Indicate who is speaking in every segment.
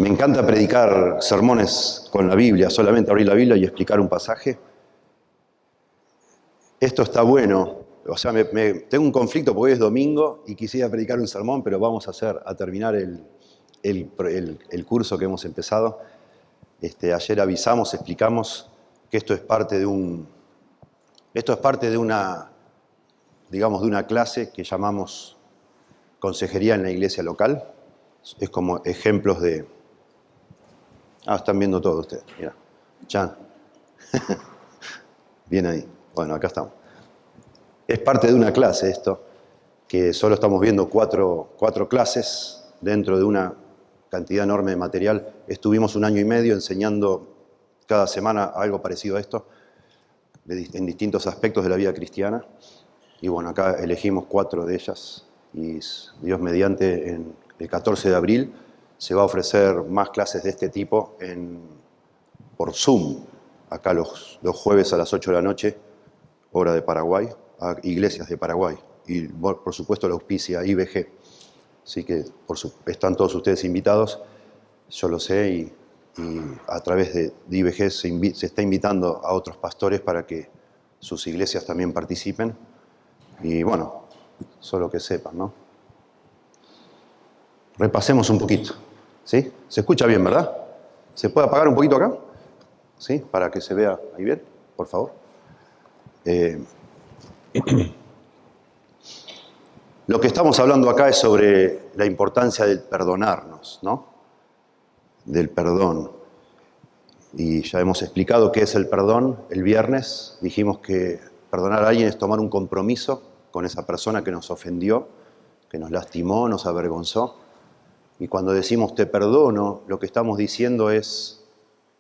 Speaker 1: Me encanta predicar sermones con la Biblia, solamente abrir la Biblia y explicar un pasaje. Esto está bueno, o sea, tengo un conflicto porque hoy es domingo y quisiera predicar un sermón, pero vamos a terminar el curso que hemos empezado. Ayer avisamos, explicamos que esto es parte de una, digamos, de una clase que llamamos consejería en la iglesia local. Es como ejemplos de... están viendo todo ustedes, mira. Chan. Bien ahí. Bueno, acá estamos. Es parte de una clase esto, que solo estamos viendo cuatro clases dentro de una cantidad enorme de material. Estuvimos 1 año y medio enseñando cada semana algo parecido a esto, en distintos aspectos de la vida cristiana. Y bueno, acá elegimos 4 de ellas. Y Dios mediante, en el 14 de abril se va a ofrecer más clases de este tipo por Zoom, acá los jueves a las 8 de la noche, hora de Paraguay, a iglesias de Paraguay. Y por supuesto la auspicia IBG. Así que están todos ustedes invitados, yo lo sé, y a través de IBG se está invitando a otros pastores para que sus iglesias también participen. Y bueno, solo que sepan, ¿no? Repasemos un poquito, ¿sí? Se escucha bien, ¿verdad? ¿Se puede apagar un poquito acá? ¿Sí? Para que se vea ahí bien, por favor. Lo que estamos hablando acá es sobre la importancia del perdonarnos, ¿no? Del perdón. Y ya hemos explicado qué es el perdón. El viernes dijimos que perdonar a alguien es tomar un compromiso con esa persona que nos ofendió, que nos lastimó, nos avergonzó. Y cuando decimos te perdono, lo que estamos diciendo es,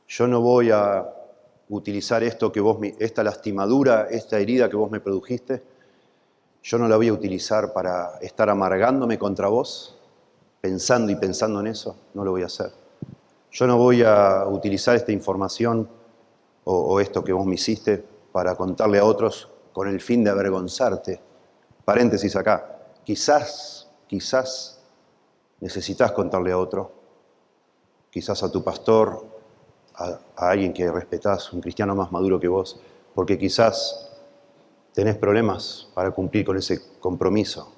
Speaker 1: yo no voy a utilizar esta lastimadura, esta herida que vos me produjiste, yo no la voy a utilizar para estar amargándome contra vos, pensando y pensando en eso, no lo voy a hacer. Yo no voy a utilizar esta información o esto que vos me hiciste para contarle a otros con el fin de avergonzarte. Paréntesis acá, quizás necesitas contarle a otro, quizás a tu pastor, a alguien que respetás, un cristiano más maduro que vos, porque quizás tenés problemas para cumplir con ese compromiso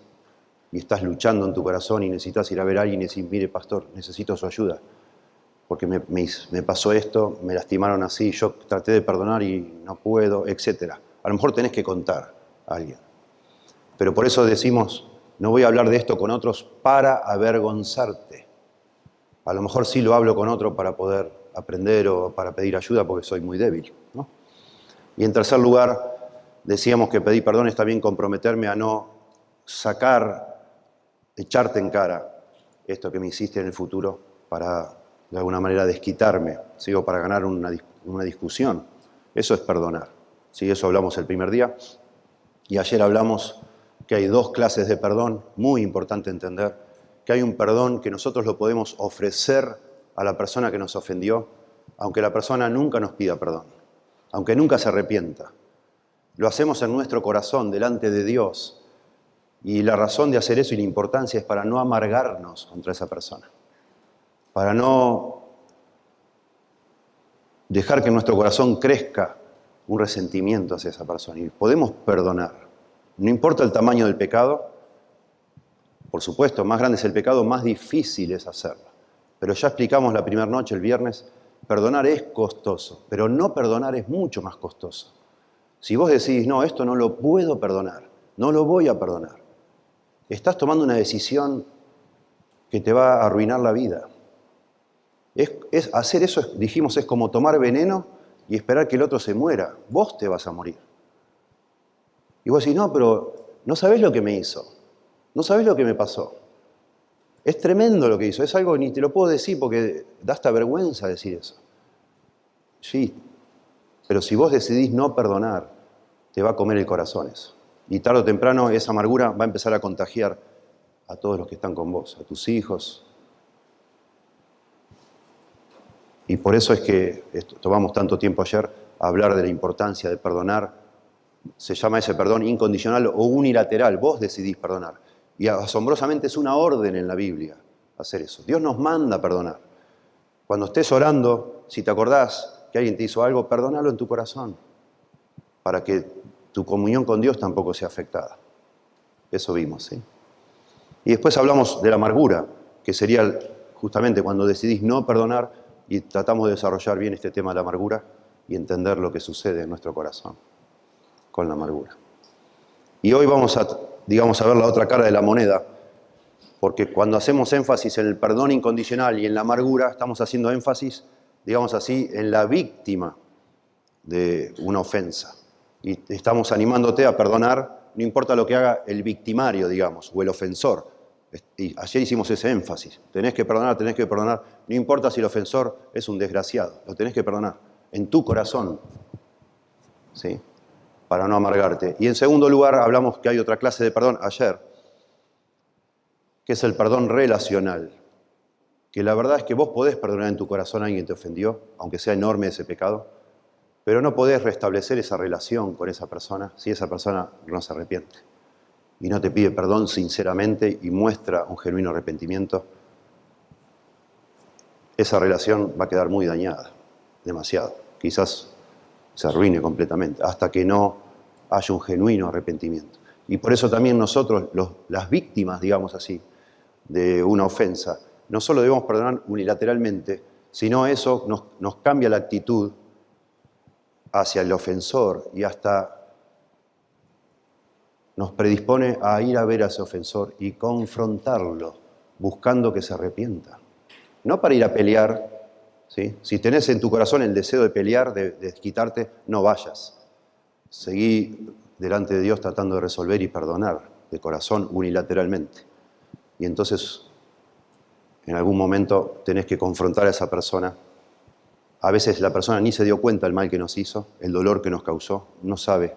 Speaker 1: y estás luchando en tu corazón y necesitas ir a ver a alguien y decir, mire pastor, necesito su ayuda, porque me pasó esto, me lastimaron así, yo traté de perdonar y no puedo, etc. A lo mejor tenés que contar a alguien. Pero por eso decimos, no voy a hablar de esto con otros para avergonzarte. A lo mejor sí lo hablo con otro para poder aprender o para pedir ayuda porque soy muy débil, ¿no? Y en tercer lugar, decíamos que pedir perdón es también comprometerme a no echarte en cara esto que me hiciste en el futuro para de alguna manera desquitarme, ¿sí? O para ganar una discusión. Eso es perdonar, ¿sí? Eso hablamos el primer día. Y ayer hablamos que hay 2 clases de perdón, muy importante entender, que hay un perdón que nosotros lo podemos ofrecer a la persona que nos ofendió, aunque la persona nunca nos pida perdón, aunque nunca se arrepienta. Lo hacemos en nuestro corazón, delante de Dios. Y la razón de hacer eso y la importancia es para no amargarnos contra esa persona, para no dejar que en nuestro corazón crezca un resentimiento hacia esa persona. Y podemos perdonar. No importa el tamaño del pecado, por supuesto, más grande es el pecado, más difícil es hacerlo. Pero ya explicamos la primera noche, el viernes, perdonar es costoso, pero no perdonar es mucho más costoso. Si vos decís, no, esto no lo puedo perdonar, no lo voy a perdonar, estás tomando una decisión que te va a arruinar la vida. Hacer eso, dijimos, es como tomar veneno y esperar que el otro se muera. Vos te vas a morir. Y vos decís, no, pero no sabés lo que me hizo, no sabés lo que me pasó. Es tremendo lo que hizo, es algo que ni te lo puedo decir porque da hasta vergüenza decir eso. Sí, pero si vos decidís no perdonar, te va a comer el corazón eso. Y tarde o temprano esa amargura va a empezar a contagiar a todos los que están con vos, a tus hijos. Y por eso es que tomamos tanto tiempo ayer a hablar de la importancia de perdonar. Se llama ese perdón incondicional o unilateral. Vos decidís perdonar. Y asombrosamente es una orden en la Biblia hacer eso. Dios nos manda a perdonar. Cuando estés orando, si te acordás que alguien te hizo algo, perdónalo en tu corazón, para que tu comunión con Dios tampoco sea afectada. Eso vimos, ¿sí? Y después hablamos de la amargura, que sería justamente cuando decidís no perdonar, y tratamos de desarrollar bien este tema de la amargura y entender lo que sucede en nuestro corazón con la amargura. Y hoy vamos a ver la otra cara de la moneda, porque cuando hacemos énfasis en el perdón incondicional y en la amargura, estamos haciendo énfasis, digamos así, en la víctima de una ofensa. Y estamos animándote a perdonar, no importa lo que haga el victimario, digamos, o el ofensor. Y ayer hicimos ese énfasis. Tenés que perdonar, no importa si el ofensor es un desgraciado, lo tenés que perdonar en tu corazón, ¿sí? Para no amargarte. Y en segundo lugar, hablamos que hay otra clase de perdón ayer, que es el perdón relacional. Que la verdad es que vos podés perdonar en tu corazón a alguien que te ofendió, aunque sea enorme ese pecado, pero no podés restablecer esa relación con esa persona si esa persona no se arrepiente y no te pide perdón sinceramente y muestra un genuino arrepentimiento. Esa relación va a quedar muy dañada, demasiado. Quizás se arruine completamente, hasta que no haya un genuino arrepentimiento. Y por eso también nosotros, las víctimas, digamos así, de una ofensa, no solo debemos perdonar unilateralmente, sino eso nos cambia la actitud hacia el ofensor y hasta nos predispone a ir a ver a ese ofensor y confrontarlo, buscando que se arrepienta. No para ir a pelear, ¿sí? Si tenés en tu corazón el deseo de pelear, de desquitarte, no vayas. Seguí delante de Dios tratando de resolver y perdonar de corazón unilateralmente. Y entonces, en algún momento tenés que confrontar a esa persona. A veces la persona ni se dio cuenta del mal que nos hizo, el dolor que nos causó, no sabe.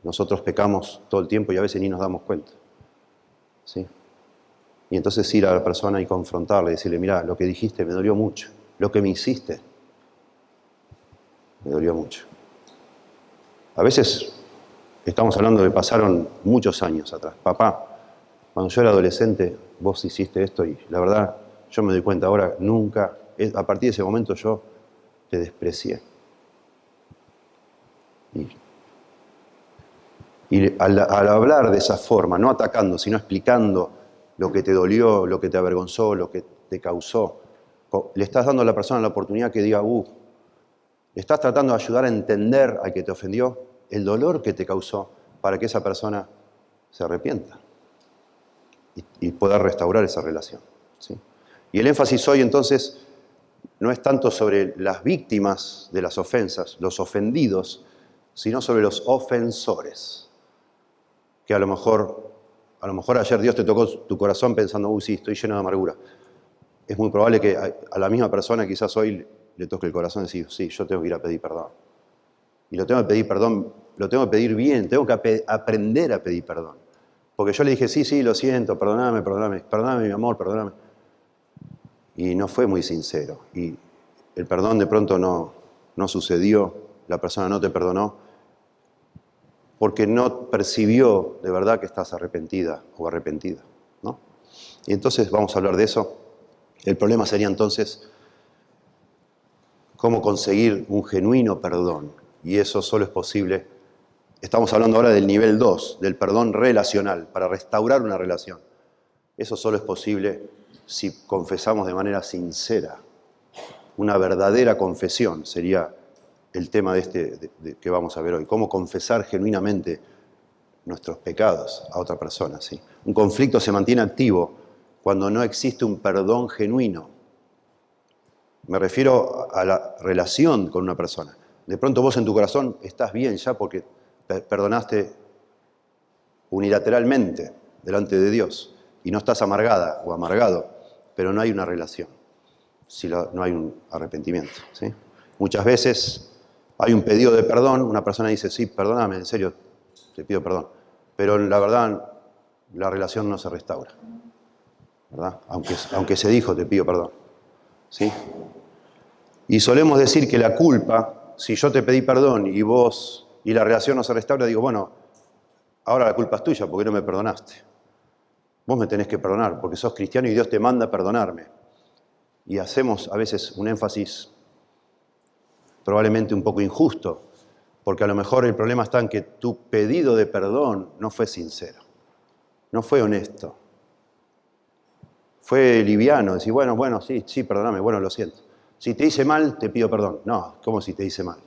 Speaker 1: Nosotros pecamos todo el tiempo y a veces ni nos damos cuenta, ¿sí? Y entonces ir a la persona y confrontarle, decirle, mira, lo que dijiste me dolió mucho, lo que me hiciste me dolió mucho. A veces estamos hablando de pasaron muchos años atrás. Papá, cuando yo era adolescente, vos hiciste esto y la verdad, yo me doy cuenta ahora, nunca, a partir de ese momento yo te desprecié. Y al hablar de esa forma, no atacando, sino explicando lo que te dolió, lo que te avergonzó, lo que te causó, le estás dando a la persona la oportunidad que diga, le estás tratando de ayudar a entender al que te ofendió el dolor que te causó para que esa persona se arrepienta y pueda restaurar esa relación, ¿sí? Y el énfasis hoy entonces no es tanto sobre las víctimas de las ofensas, los ofendidos, sino sobre los ofensores. Que a lo mejor ayer Dios te tocó tu corazón pensando, sí, estoy lleno de amargura. Es muy probable que a la misma persona quizás hoy le toque el corazón y decir, sí, yo tengo que ir a pedir perdón. Y lo tengo que pedir perdón, lo tengo que pedir bien, tengo que aprender a pedir perdón. Porque yo le dije, sí, lo siento, perdóname, mi amor, perdóname. Y no fue muy sincero. Y el perdón de pronto no sucedió, la persona no te perdonó, porque no percibió de verdad que estás arrepentida o arrepentida, ¿no? Y entonces vamos a hablar de eso. El problema sería entonces cómo conseguir un genuino perdón. Y eso solo es posible. Estamos hablando ahora del nivel 2, del perdón relacional, para restaurar una relación. Eso solo es posible si confesamos de manera sincera. Una verdadera confesión sería el tema que vamos a ver hoy. Cómo confesar genuinamente nuestros pecados a otra persona, ¿sí? Un conflicto se mantiene activo cuando no existe un perdón genuino. Me refiero a la relación con una persona. De pronto vos en tu corazón estás bien ya porque perdonaste unilateralmente delante de Dios y no estás amargada o amargado, pero no hay una relación si no hay un arrepentimiento, ¿sí? Muchas veces hay un pedido de perdón, una persona dice, sí, perdóname, en serio, te pido perdón. Pero la verdad, la relación no se restaura, ¿verdad? Aunque se dijo, te pido perdón, ¿sí? Y solemos decir que la culpa, si yo te pedí perdón y la relación no se restaura, digo, bueno, ahora la culpa es tuya porque no me perdonaste. Vos me tenés que perdonar porque sos cristiano y Dios te manda a perdonarme. Y hacemos a veces un énfasis probablemente un poco injusto, porque a lo mejor el problema está en que tu pedido de perdón no fue sincero, no fue honesto, fue liviano, decir, bueno, sí, perdóname, bueno, lo siento. Si te hice mal, te pido perdón. No, ¿cómo si te hice mal?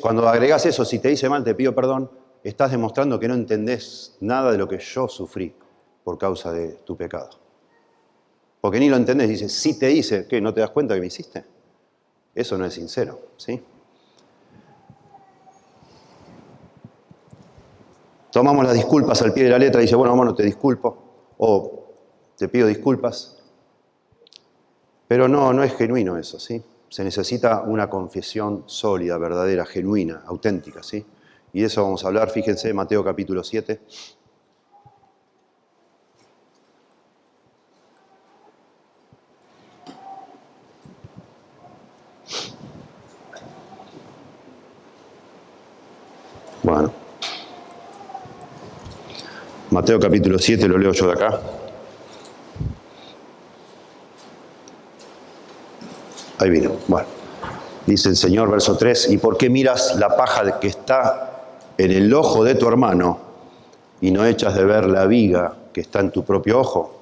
Speaker 1: Cuando agregás eso, si te hice mal, te pido perdón, estás demostrando que no entendés nada de lo que yo sufrí por causa de tu pecado. Porque ni lo entendés, dices, si te hice, ¿qué? ¿No te das cuenta que me hiciste? Eso no es sincero, ¿sí? Tomamos las disculpas al pie de la letra y dice, bueno, te disculpo, o te pido disculpas. Pero no es genuino eso, ¿sí? Se necesita una confesión sólida, verdadera, genuina, auténtica, ¿sí? Y de eso vamos a hablar, fíjense, Mateo capítulo 7. Bueno, Mateo capítulo 7, lo leo yo de acá. Ahí vino, bueno. Dice el Señor, verso 3, ¿y por qué miras la paja que está en el ojo de tu hermano y no echas de ver la viga que está en tu propio ojo?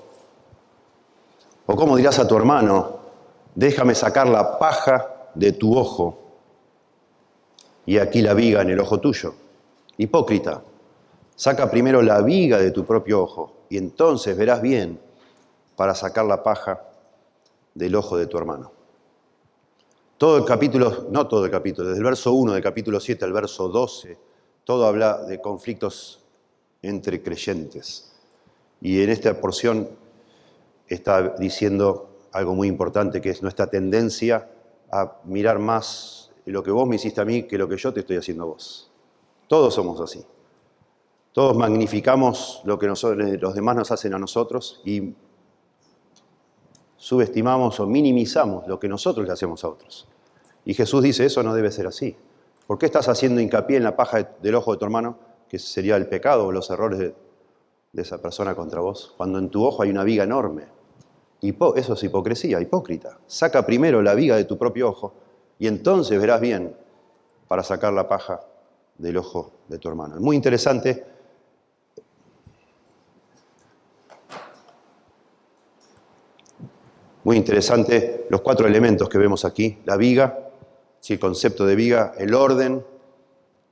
Speaker 1: ¿O cómo dirás a tu hermano, déjame sacar la paja de tu ojo y aquí la viga en el ojo tuyo? Hipócrita, saca primero la viga de tu propio ojo y entonces verás bien para sacar la paja del ojo de tu hermano. Todo el capítulo, no todo el capítulo, desde el verso 1 del capítulo 7 al verso 12, todo habla de conflictos entre creyentes. Y en esta porción está diciendo algo muy importante, que es nuestra tendencia a mirar más lo que vos me hiciste a mí que lo que yo te estoy haciendo a vos. Todos somos así. Todos magnificamos lo que los demás nos hacen a nosotros y subestimamos o minimizamos lo que nosotros le hacemos a otros. Y Jesús dice, eso no debe ser así. ¿Por qué estás haciendo hincapié en la paja del ojo de tu hermano, que sería el pecado o los errores de esa persona contra vos, cuando en tu ojo hay una viga enorme? Eso es hipocresía, hipócrita. Saca primero la viga de tu propio ojo y entonces verás bien para sacar la paja del ojo de tu hermano. Es muy interesante. Muy interesante los 4 elementos que vemos aquí. La viga, sí, el concepto de viga, el orden,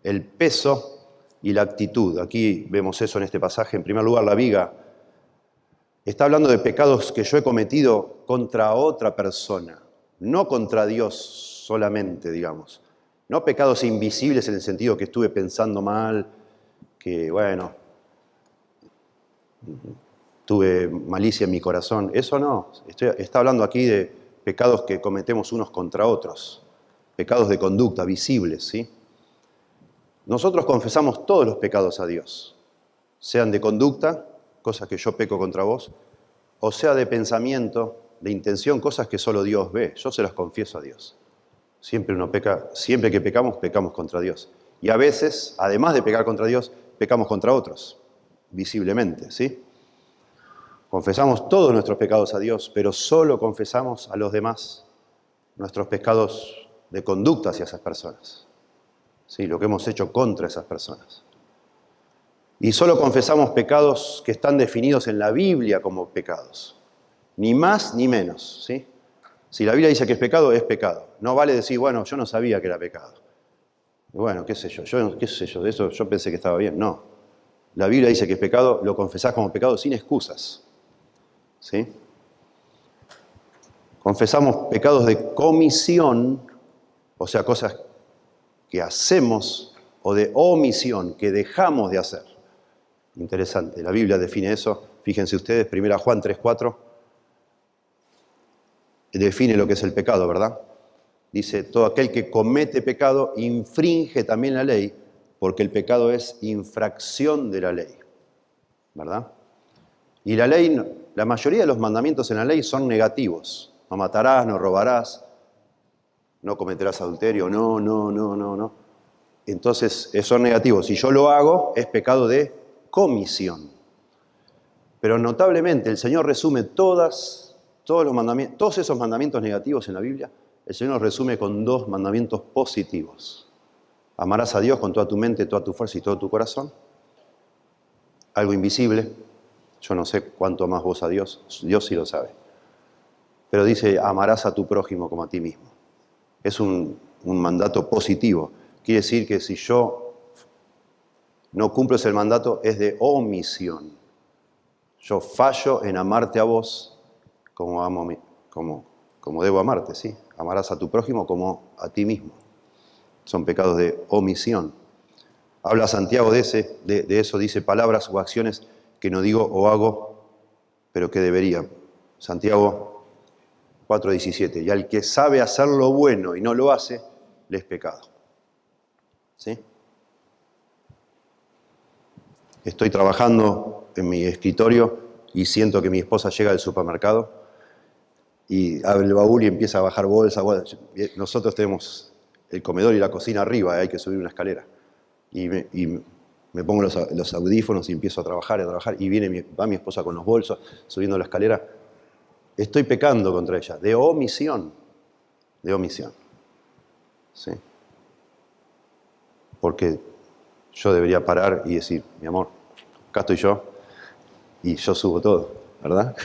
Speaker 1: el peso y la actitud. Aquí vemos eso en este pasaje. En primer lugar, la viga está hablando de pecados que yo he cometido contra otra persona, no contra Dios solamente, digamos. No pecados invisibles en el sentido que estuve pensando mal, que tuve malicia en mi corazón. Eso no. Está hablando aquí de pecados que cometemos unos contra otros. Pecados de conducta, visibles, ¿sí? Nosotros confesamos todos los pecados a Dios. Sean de conducta, cosas que yo peco contra vos, o sea de pensamiento, de intención, cosas que solo Dios ve. Yo se las confieso a Dios. Siempre que pecamos, pecamos contra Dios. Y a veces, además de pecar contra Dios, pecamos contra otros, visiblemente, ¿sí? Confesamos todos nuestros pecados a Dios, pero solo confesamos a los demás nuestros pecados de conducta hacia esas personas. Sí, lo que hemos hecho contra esas personas. Y solo confesamos pecados que están definidos en la Biblia como pecados. Ni más ni menos, ¿sí? Si la Biblia dice que es pecado, es pecado. No vale decir, yo no sabía que era pecado. Qué sé yo, de eso yo pensé que estaba bien. No. La Biblia dice que es pecado, lo confesás como pecado sin excusas. ¿Sí? Confesamos pecados de comisión, o sea, cosas que hacemos, o de omisión, que dejamos de hacer. Interesante, la Biblia define eso. Fíjense ustedes, 1 Juan 3:4, define lo que es el pecado, ¿verdad? Dice, todo aquel que comete pecado infringe también la ley, porque el pecado es infracción de la ley, ¿verdad? Y la ley, la mayoría de los mandamientos en la ley son negativos. No matarás, no robarás, no cometerás adulterio, no. Entonces, son negativos. Si yo lo hago, es pecado de comisión. Pero notablemente, el Señor resume todas todos esos mandamientos negativos en la Biblia, el Señor los resume con 2 mandamientos positivos. Amarás a Dios con toda tu mente, toda tu fuerza y todo tu corazón. Algo invisible. Yo no sé cuánto amas vos a Dios. Dios sí lo sabe. Pero dice, amarás a tu prójimo como a ti mismo. Es un mandato positivo. Quiere decir que si yo no cumplo ese mandato, es de omisión. Yo fallo en amarte a vos como debo amarte, ¿sí? Amarás a tu prójimo como a ti mismo. Son pecados de omisión. Habla Santiago de eso, dice palabras o acciones que no digo o hago, pero que debería. Santiago 4:17. Y al que sabe hacer lo bueno y no lo hace, le es pecado. ¿Sí? Estoy trabajando en mi escritorio y siento que mi esposa llega del supermercado y abre el baúl y empieza a bajar bolsas. Nosotros tenemos el comedor y la cocina arriba, hay que subir una escalera. Y me pongo los audífonos y empiezo a trabajar, y va mi esposa con los bolsos, subiendo la escalera. Estoy pecando contra ella, de omisión. ¿Sí? Porque yo debería parar y decir, mi amor, acá estoy yo, y yo subo todo, ¿verdad?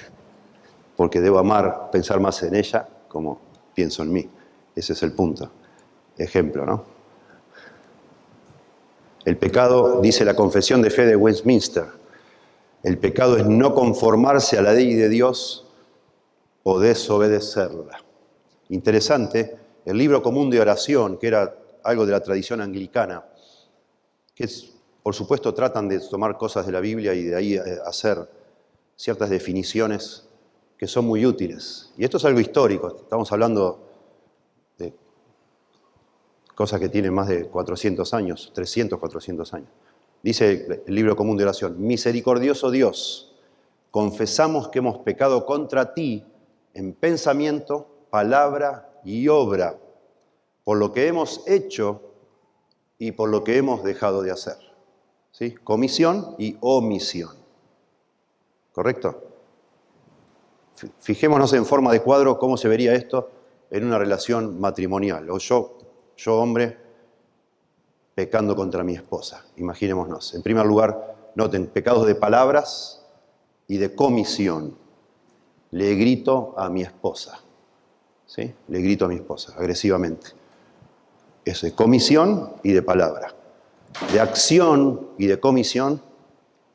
Speaker 1: Porque debo amar, pensar más en ella como pienso en mí. Ese es el punto. Ejemplo, ¿no? El pecado, dice la Confesión de Fe de Westminster, el pecado es no conformarse a la ley de Dios o desobedecerla. Interesante, el libro común de oración, que era algo de la tradición anglicana, que por supuesto tratan de tomar cosas de la Biblia y de ahí hacer ciertas definiciones que son muy útiles. Y esto es algo histórico, estamos hablando de cosas que tienen más de 400 años, 300, 400 años. Dice el libro común de oración, misericordioso Dios, confesamos que hemos pecado contra ti en pensamiento, palabra y obra, por lo que hemos hecho y por lo que hemos dejado de hacer. ¿Sí? Comisión y omisión. ¿Correcto? Fijémonos en forma de cuadro cómo se vería esto en una relación matrimonial. O yo hombre, pecando contra mi esposa. Imaginémonos. En primer lugar, noten, pecados de palabras y de comisión. Le grito a mi esposa. ¿Sí? Le grito a mi esposa, agresivamente. Es de comisión y de palabra. De acción y de comisión,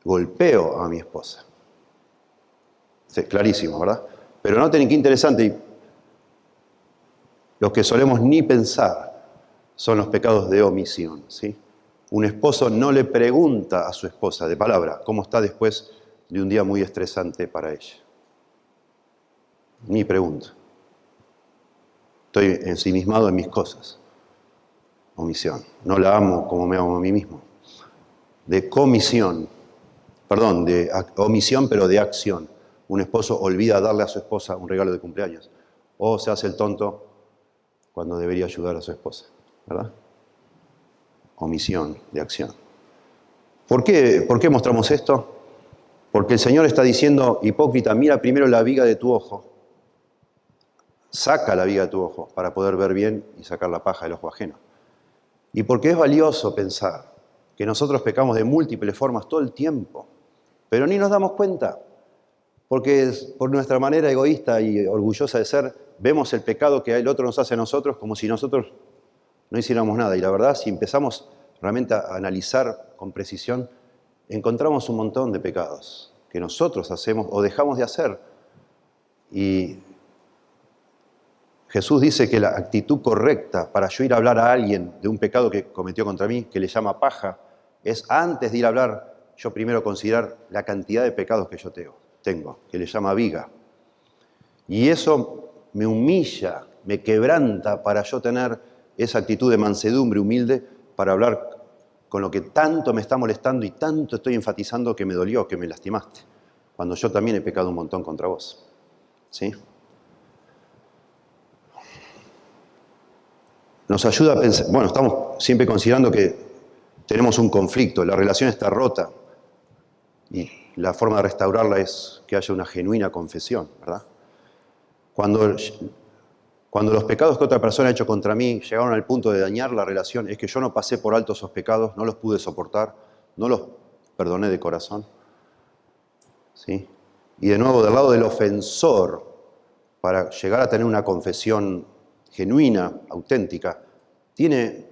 Speaker 1: golpeo a mi esposa. Es clarísimo, ¿verdad? Pero noten qué interesante, los que solemos ni pensar son los pecados de omisión, ¿sí? Un esposo no le pregunta a su esposa, de palabra, cómo está después de un día muy estresante para ella. Ni pregunta. Estoy ensimismado en mis cosas. Omisión. No la amo como me amo a mí mismo. De comisión, perdón, de omisión, pero de acción. Un esposo olvida darle a su esposa un regalo de cumpleaños. O se hace el tonto cuando debería ayudar a su esposa, ¿verdad? Omisión de acción. ¿Por qué mostramos esto? Porque el Señor está diciendo, hipócrita, mira primero la viga de tu ojo. Saca la viga de tu ojo para poder ver bien y sacar la paja del ojo ajeno. Y porque es valioso pensar que nosotros pecamos de múltiples formas todo el tiempo, pero ni nos damos cuenta, porque por nuestra manera egoísta y orgullosa de ser, vemos el pecado que el otro nos hace a nosotros como si nosotros no hiciéramos nada. Y la verdad, si empezamos realmente a analizar con precisión, encontramos un montón de pecados que nosotros hacemos o dejamos de hacer. Y Jesús dice que la actitud correcta para yo ir a hablar a alguien de un pecado que cometió contra mí, que le llama paja, es antes de ir a hablar, yo primero considerar la cantidad de pecados que yo tengo, que le llama viga. Y eso me humilla, me quebranta para yo tener esa actitud de mansedumbre humilde para hablar con lo que tanto me está molestando y tanto estoy enfatizando que me dolió, que me lastimaste, cuando yo también he pecado un montón contra vos. ¿Sí? Nos ayuda a pensar, bueno, estamos siempre considerando que tenemos un conflicto, la relación está rota y la forma de restaurarla es que haya una genuina confesión, ¿verdad? Cuando los pecados que otra persona ha hecho contra mí llegaron al punto de dañar la relación, es que yo no pasé por alto esos pecados, no los pude soportar, no los perdoné de corazón. ¿Sí? Y de nuevo, del lado del ofensor, para llegar a tener una confesión genuina, auténtica, tiene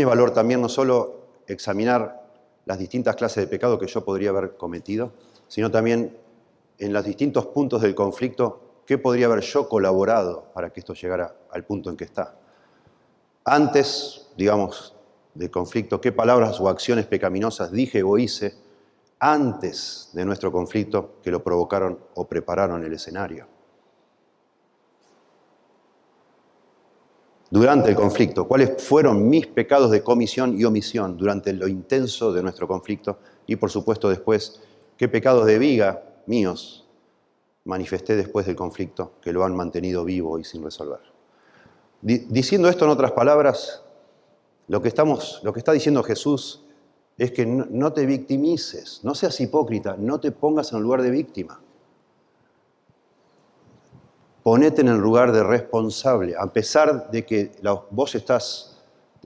Speaker 1: valor también no solo examinar las distintas clases de pecado que yo podría haber cometido, sino también en los distintos puntos del conflicto, qué podría haber yo colaborado para que esto llegara al punto en que está. Antes, digamos, del conflicto, qué palabras o acciones pecaminosas dije o hice antes de nuestro conflicto que lo provocaron o prepararon el escenario. Durante el conflicto, ¿cuáles fueron mis pecados de comisión y omisión durante lo intenso de nuestro conflicto? Y por supuesto después, ¿qué pecados de viga míos manifesté después del conflicto que lo han mantenido vivo y sin resolver? Diciendo esto en otras palabras, lo que está diciendo Jesús es que no te victimices, no seas hipócrita, no te pongas en el lugar de víctima. Ponete en el lugar de responsable, a pesar de que vos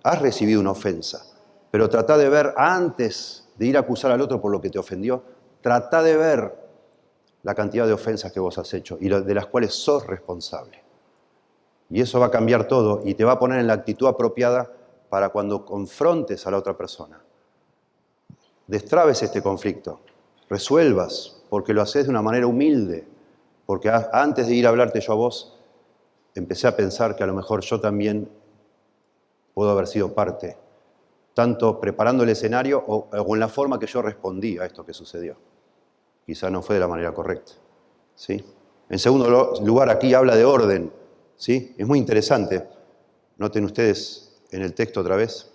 Speaker 1: has recibido una ofensa, pero trata de ver, antes de ir a acusar al otro por lo que te ofendió, trata de ver la cantidad de ofensas que vos has hecho y de las cuales sos responsable. Y eso va a cambiar todo y te va a poner en la actitud apropiada para cuando confrontes a la otra persona. Destrabes este conflicto, resuelvas, porque lo haces de una manera humilde. Porque antes de ir a hablarte yo a vos, empecé a pensar que a lo mejor yo también puedo haber sido parte, tanto preparando el escenario o en la forma que yo respondí a esto que sucedió. Quizá no fue de la manera correcta. ¿Sí? En segundo lugar, aquí habla de orden. ¿Sí? Es muy interesante. Noten ustedes en el texto otra vez.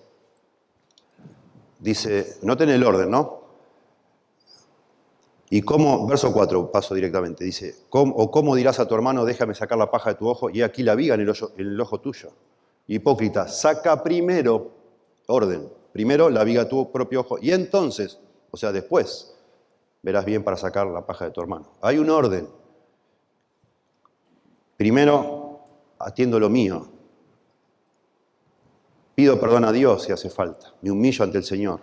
Speaker 1: Dice, noten el orden, ¿no? Y cómo, verso 4, paso directamente, dice, ¿cómo dirás a tu hermano, déjame sacar la paja de tu ojo, y aquí la viga en el ojo tuyo? Hipócrita, saca primero, orden, primero la viga de tu propio ojo, y entonces, o sea, después, verás bien para sacar la paja de tu hermano. Hay un orden. Primero, atiendo lo mío. Pido perdón a Dios si hace falta. Me humillo ante el Señor.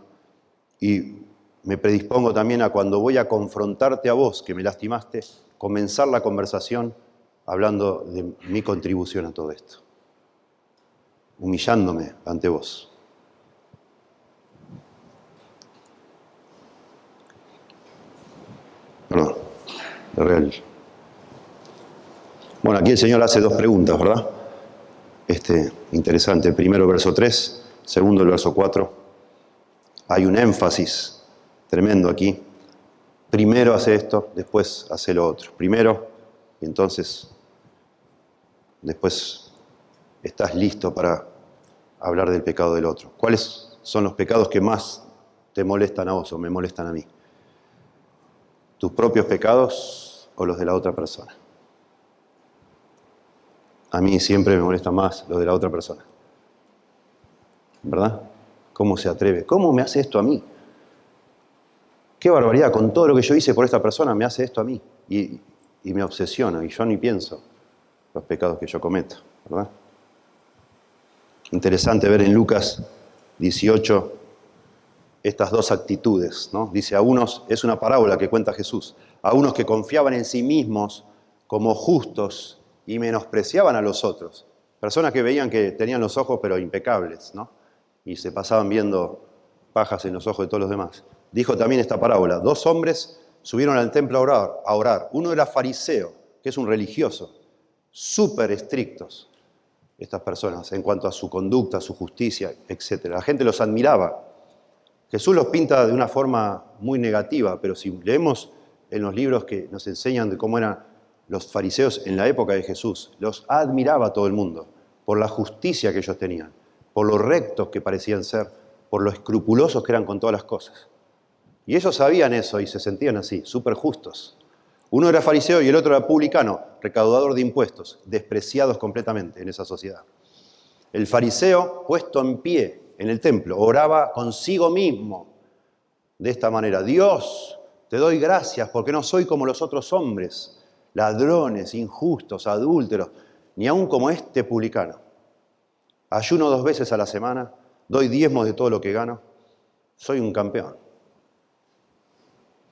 Speaker 1: Y me predispongo también a cuando voy a confrontarte a vos, que me lastimaste, comenzar la conversación hablando de mi contribución a todo esto. Humillándome ante vos. Perdón, es real. Bueno, aquí el Señor hace dos preguntas, ¿verdad? Interesante. Primero el verso 3, segundo el verso 4. Hay un énfasis tremendo aquí. Primero hace esto, después hace lo otro. Primero, y entonces, después estás listo para hablar del pecado del otro. ¿Cuáles son los pecados que más te molestan a vos o me molestan a mí? ¿Tus propios pecados o los de la otra persona? A mí siempre me molesta más los de la otra persona. ¿Verdad? ¿Cómo se atreve? ¿Cómo me hace esto a mí? ¡Qué barbaridad! Con todo lo que yo hice por esta persona me hace esto a mí. Y me obsesiono y yo ni pienso los pecados que yo cometo. ¿Verdad? Interesante ver en Lucas 18 estas dos actitudes, ¿no? Dice a unos, es una parábola que cuenta Jesús, a unos que confiaban en sí mismos como justos y menospreciaban a los otros. Personas que veían que tenían los ojos pero impecables, ¿no? Y se pasaban viendo pajas en los ojos de todos los demás. Dijo también esta parábola, 2 hombres subieron al templo a orar. Uno era fariseo, que es un religioso, súper estrictos estas personas en cuanto a su conducta, su justicia, etc. La gente los admiraba. Jesús los pinta de una forma muy negativa, pero si leemos en los libros que nos enseñan de cómo eran los fariseos en la época de Jesús, los admiraba todo el mundo por la justicia que ellos tenían, por lo rectos que parecían ser, por lo escrupulosos que eran con todas las cosas. Y ellos sabían eso y se sentían así, súper justos. Uno era fariseo y el otro era publicano, recaudador de impuestos, despreciados completamente en esa sociedad. El fariseo, puesto en pie en el templo, oraba consigo mismo de esta manera: Dios, te doy gracias porque no soy como los otros hombres, ladrones, injustos, adúlteros, ni aun como este publicano. Ayuno 2 veces a la semana, doy diezmos de todo lo que gano, soy un campeón.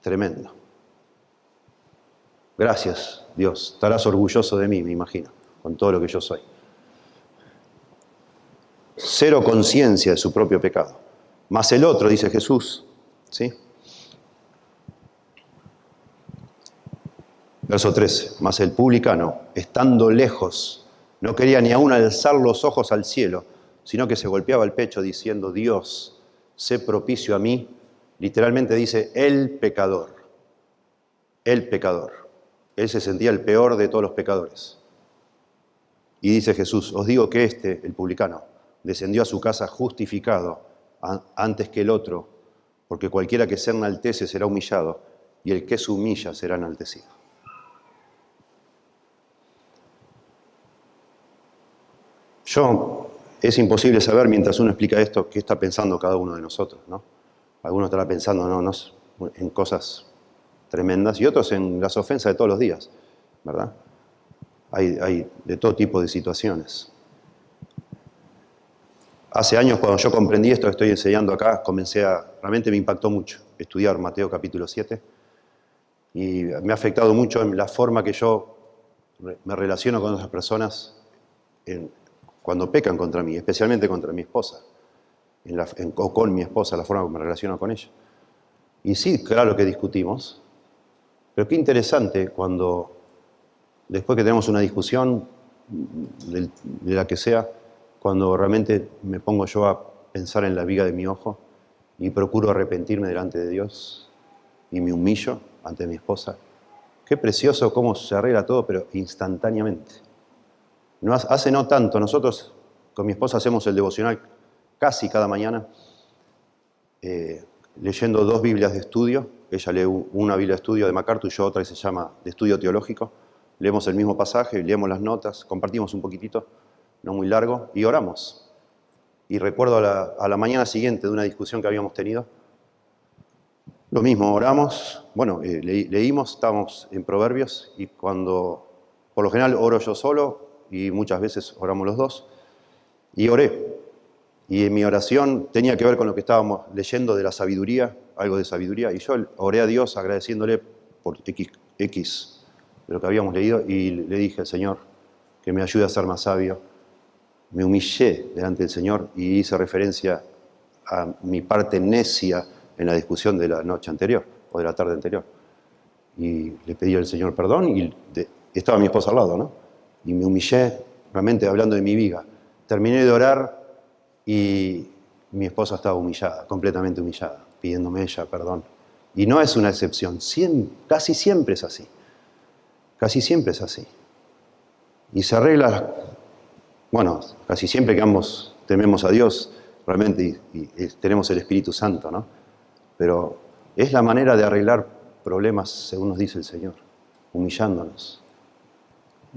Speaker 1: Tremendo. Gracias, Dios. Estarás orgulloso de mí, me imagino, con todo lo que yo soy. Cero conciencia de su propio pecado. Mas el otro, dice Jesús, ¿sí? Verso 13. Mas el publicano, estando lejos, no quería ni aún alzar los ojos al cielo, sino que se golpeaba el pecho diciendo, Dios, sé propicio a mí. Literalmente dice, el pecador. El pecador. Él se sentía el peor de todos los pecadores. Y dice Jesús, os digo que el publicano, descendió a su casa justificado antes que el otro, porque cualquiera que se enaltece será humillado, y el que se humilla será enaltecido. Es imposible saber mientras uno explica esto qué está pensando cada uno de nosotros, ¿no? Algunos estará pensando en cosas tremendas y otros en las ofensas de todos los días, ¿verdad? Hay de todo tipo de situaciones. Hace años, cuando yo comprendí esto que estoy enseñando acá, realmente me impactó mucho estudiar Mateo capítulo 7 y me ha afectado mucho en la forma que yo me relaciono con otras personas cuando pecan contra mí, especialmente contra mi esposa, o con mi esposa, la forma que me relaciono con ella. Y sí, claro que discutimos, pero qué interesante cuando, después que tenemos una discusión, de la que sea, cuando realmente me pongo yo a pensar en la viga de mi ojo y procuro arrepentirme delante de Dios y me humillo ante mi esposa. Qué precioso cómo se arregla todo, pero instantáneamente. Hace no tanto, nosotros con mi esposa hacemos el devocional casi cada mañana, leyendo 2 Biblias de estudio. Ella lee una Biblia de estudio de MacArthur y yo otra que se llama de estudio teológico. Leemos el mismo pasaje, leemos las notas, compartimos un poquitito, no muy largo, y oramos. Y recuerdo a la mañana siguiente de una discusión que habíamos tenido, lo mismo, oramos, leímos, estábamos en Proverbios, y por lo general oro yo solo, y muchas veces oramos los dos, y oré. Y en mi oración tenía que ver con lo que estábamos leyendo de la sabiduría, algo de sabiduría, y yo oré a Dios agradeciéndole por X de lo que habíamos leído, y le dije al Señor que me ayude a ser más sabio. Me humillé delante del Señor y hice referencia a mi parte necia en la discusión de la noche anterior, o de la tarde anterior. Y le pedí al Señor perdón, y estaba mi esposa al lado, ¿no? Y me humillé, realmente hablando de mi viga. Terminé de orar y mi esposa estaba humillada, completamente humillada, pidiéndome ella perdón. Y no es una excepción, casi siempre es así. Casi siempre es así. Y se arregla, casi siempre que ambos tememos a Dios, realmente, y tenemos el Espíritu Santo, ¿no? Pero es la manera de arreglar problemas, según nos dice el Señor, humillándonos,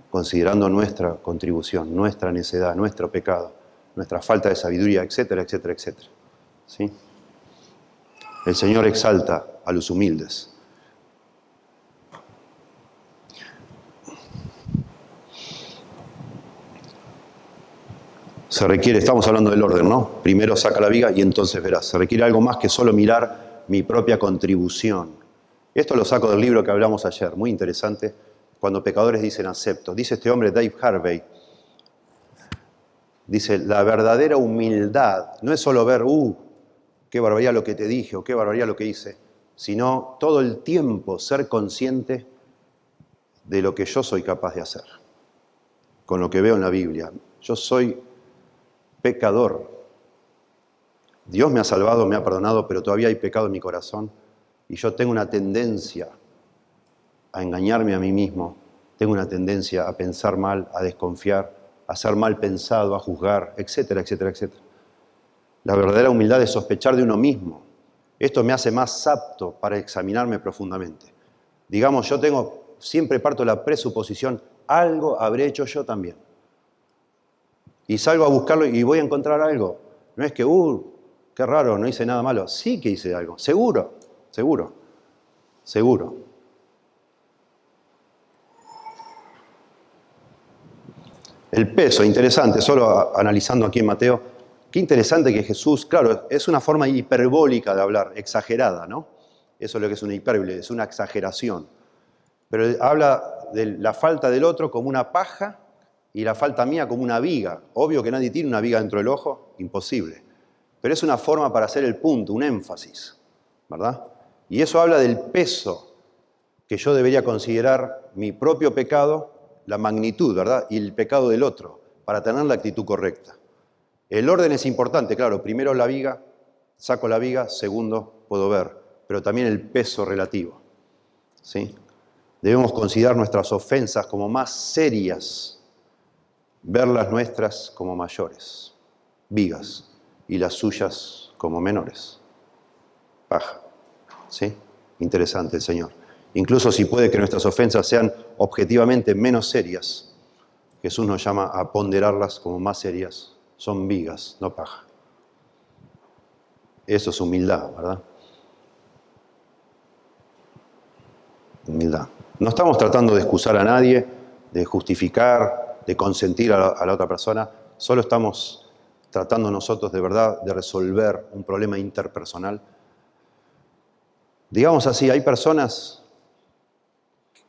Speaker 1: considerando nuestra contribución, nuestra necedad, nuestro pecado, nuestra falta de sabiduría, etcétera, etcétera, etcétera. ¿Sí? El Señor exalta a los humildes. Se requiere, estamos hablando del orden, ¿no? Primero saca la viga y entonces verás. Se requiere algo más que solo mirar mi propia contribución. Esto lo saco del libro que hablamos ayer, muy interesante, cuando pecadores dicen acepto. Dice este hombre, Dave Harvey, dice, la verdadera humildad no es solo ver, qué barbaridad lo que te dije o qué barbaridad lo que hice, sino todo el tiempo ser consciente de lo que yo soy capaz de hacer. Con lo que veo en la Biblia. Yo soy pecador. Dios me ha salvado, me ha perdonado, pero todavía hay pecado en mi corazón. Y yo tengo una tendencia a engañarme a mí mismo. Tengo una tendencia a pensar mal, a desconfiar, a ser mal pensado, a juzgar, etcétera, etcétera, etcétera. La verdadera humildad es sospechar de uno mismo. Esto me hace más apto para examinarme profundamente. Digamos, siempre parto de la presuposición, algo habré hecho yo también. Y salgo a buscarlo y voy a encontrar algo. No es que, qué raro, no hice nada malo. Sí que hice algo, seguro, seguro, seguro. El peso, interesante, solo analizando aquí en Mateo, qué interesante que Jesús, claro, es una forma hiperbólica de hablar, exagerada, ¿no? Eso es lo que es una hipérbole, es una exageración. Pero habla de la falta del otro como una paja y la falta mía como una viga. Obvio que nadie tiene una viga dentro del ojo, imposible. Pero es una forma para hacer el punto, un énfasis, ¿verdad? Y eso habla del peso que yo debería considerar mi propio pecado, la magnitud, ¿verdad? Y el pecado del otro, para tener la actitud correcta. El orden es importante, claro. Primero la viga, saco la viga. Segundo, puedo ver. Pero también el peso relativo, ¿sí? Debemos considerar nuestras ofensas como más serias, ver las nuestras como mayores, vigas, y las suyas como menores, paja. ¿Sí? Interesante el Señor. Incluso si puede que nuestras ofensas sean objetivamente menos serias, Jesús nos llama a ponderarlas como más serias. Son vigas, no paja. Eso es humildad, ¿verdad? Humildad. No estamos tratando de excusar a nadie, de justificar, de consentir a la otra persona. Solo estamos tratando nosotros de verdad de resolver un problema interpersonal. Digamos así, hay personas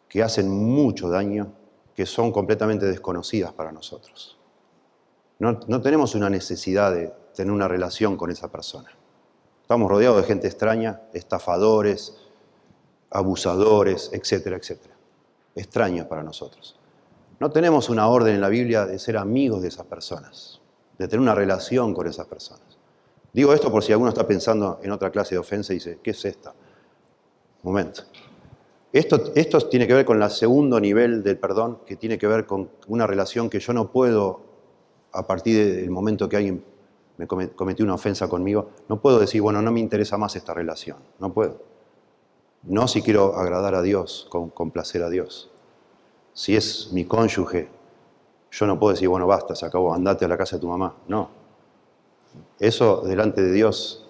Speaker 1: que hacen mucho daño, que son completamente desconocidas para nosotros. No tenemos una necesidad de tener una relación con esa persona. Estamos rodeados de gente extraña, estafadores, abusadores, etcétera, etcétera. Extraños para nosotros. No tenemos una orden en la Biblia de ser amigos de esas personas, de tener una relación con esas personas. Digo esto por si alguno está pensando en otra clase de ofensa y dice, ¿qué es esta? Momento. Esto tiene que ver con el segundo nivel del perdón, que tiene que ver con una relación que yo no puedo, a partir del momento que alguien me cometió una ofensa conmigo, no puedo decir, bueno, no me interesa más esta relación. No puedo. No si quiero agradar a Dios, complacer a Dios. Si es mi cónyuge, yo no puedo decir, bueno, basta, se acabó, andate a la casa de tu mamá. No. Eso delante de Dios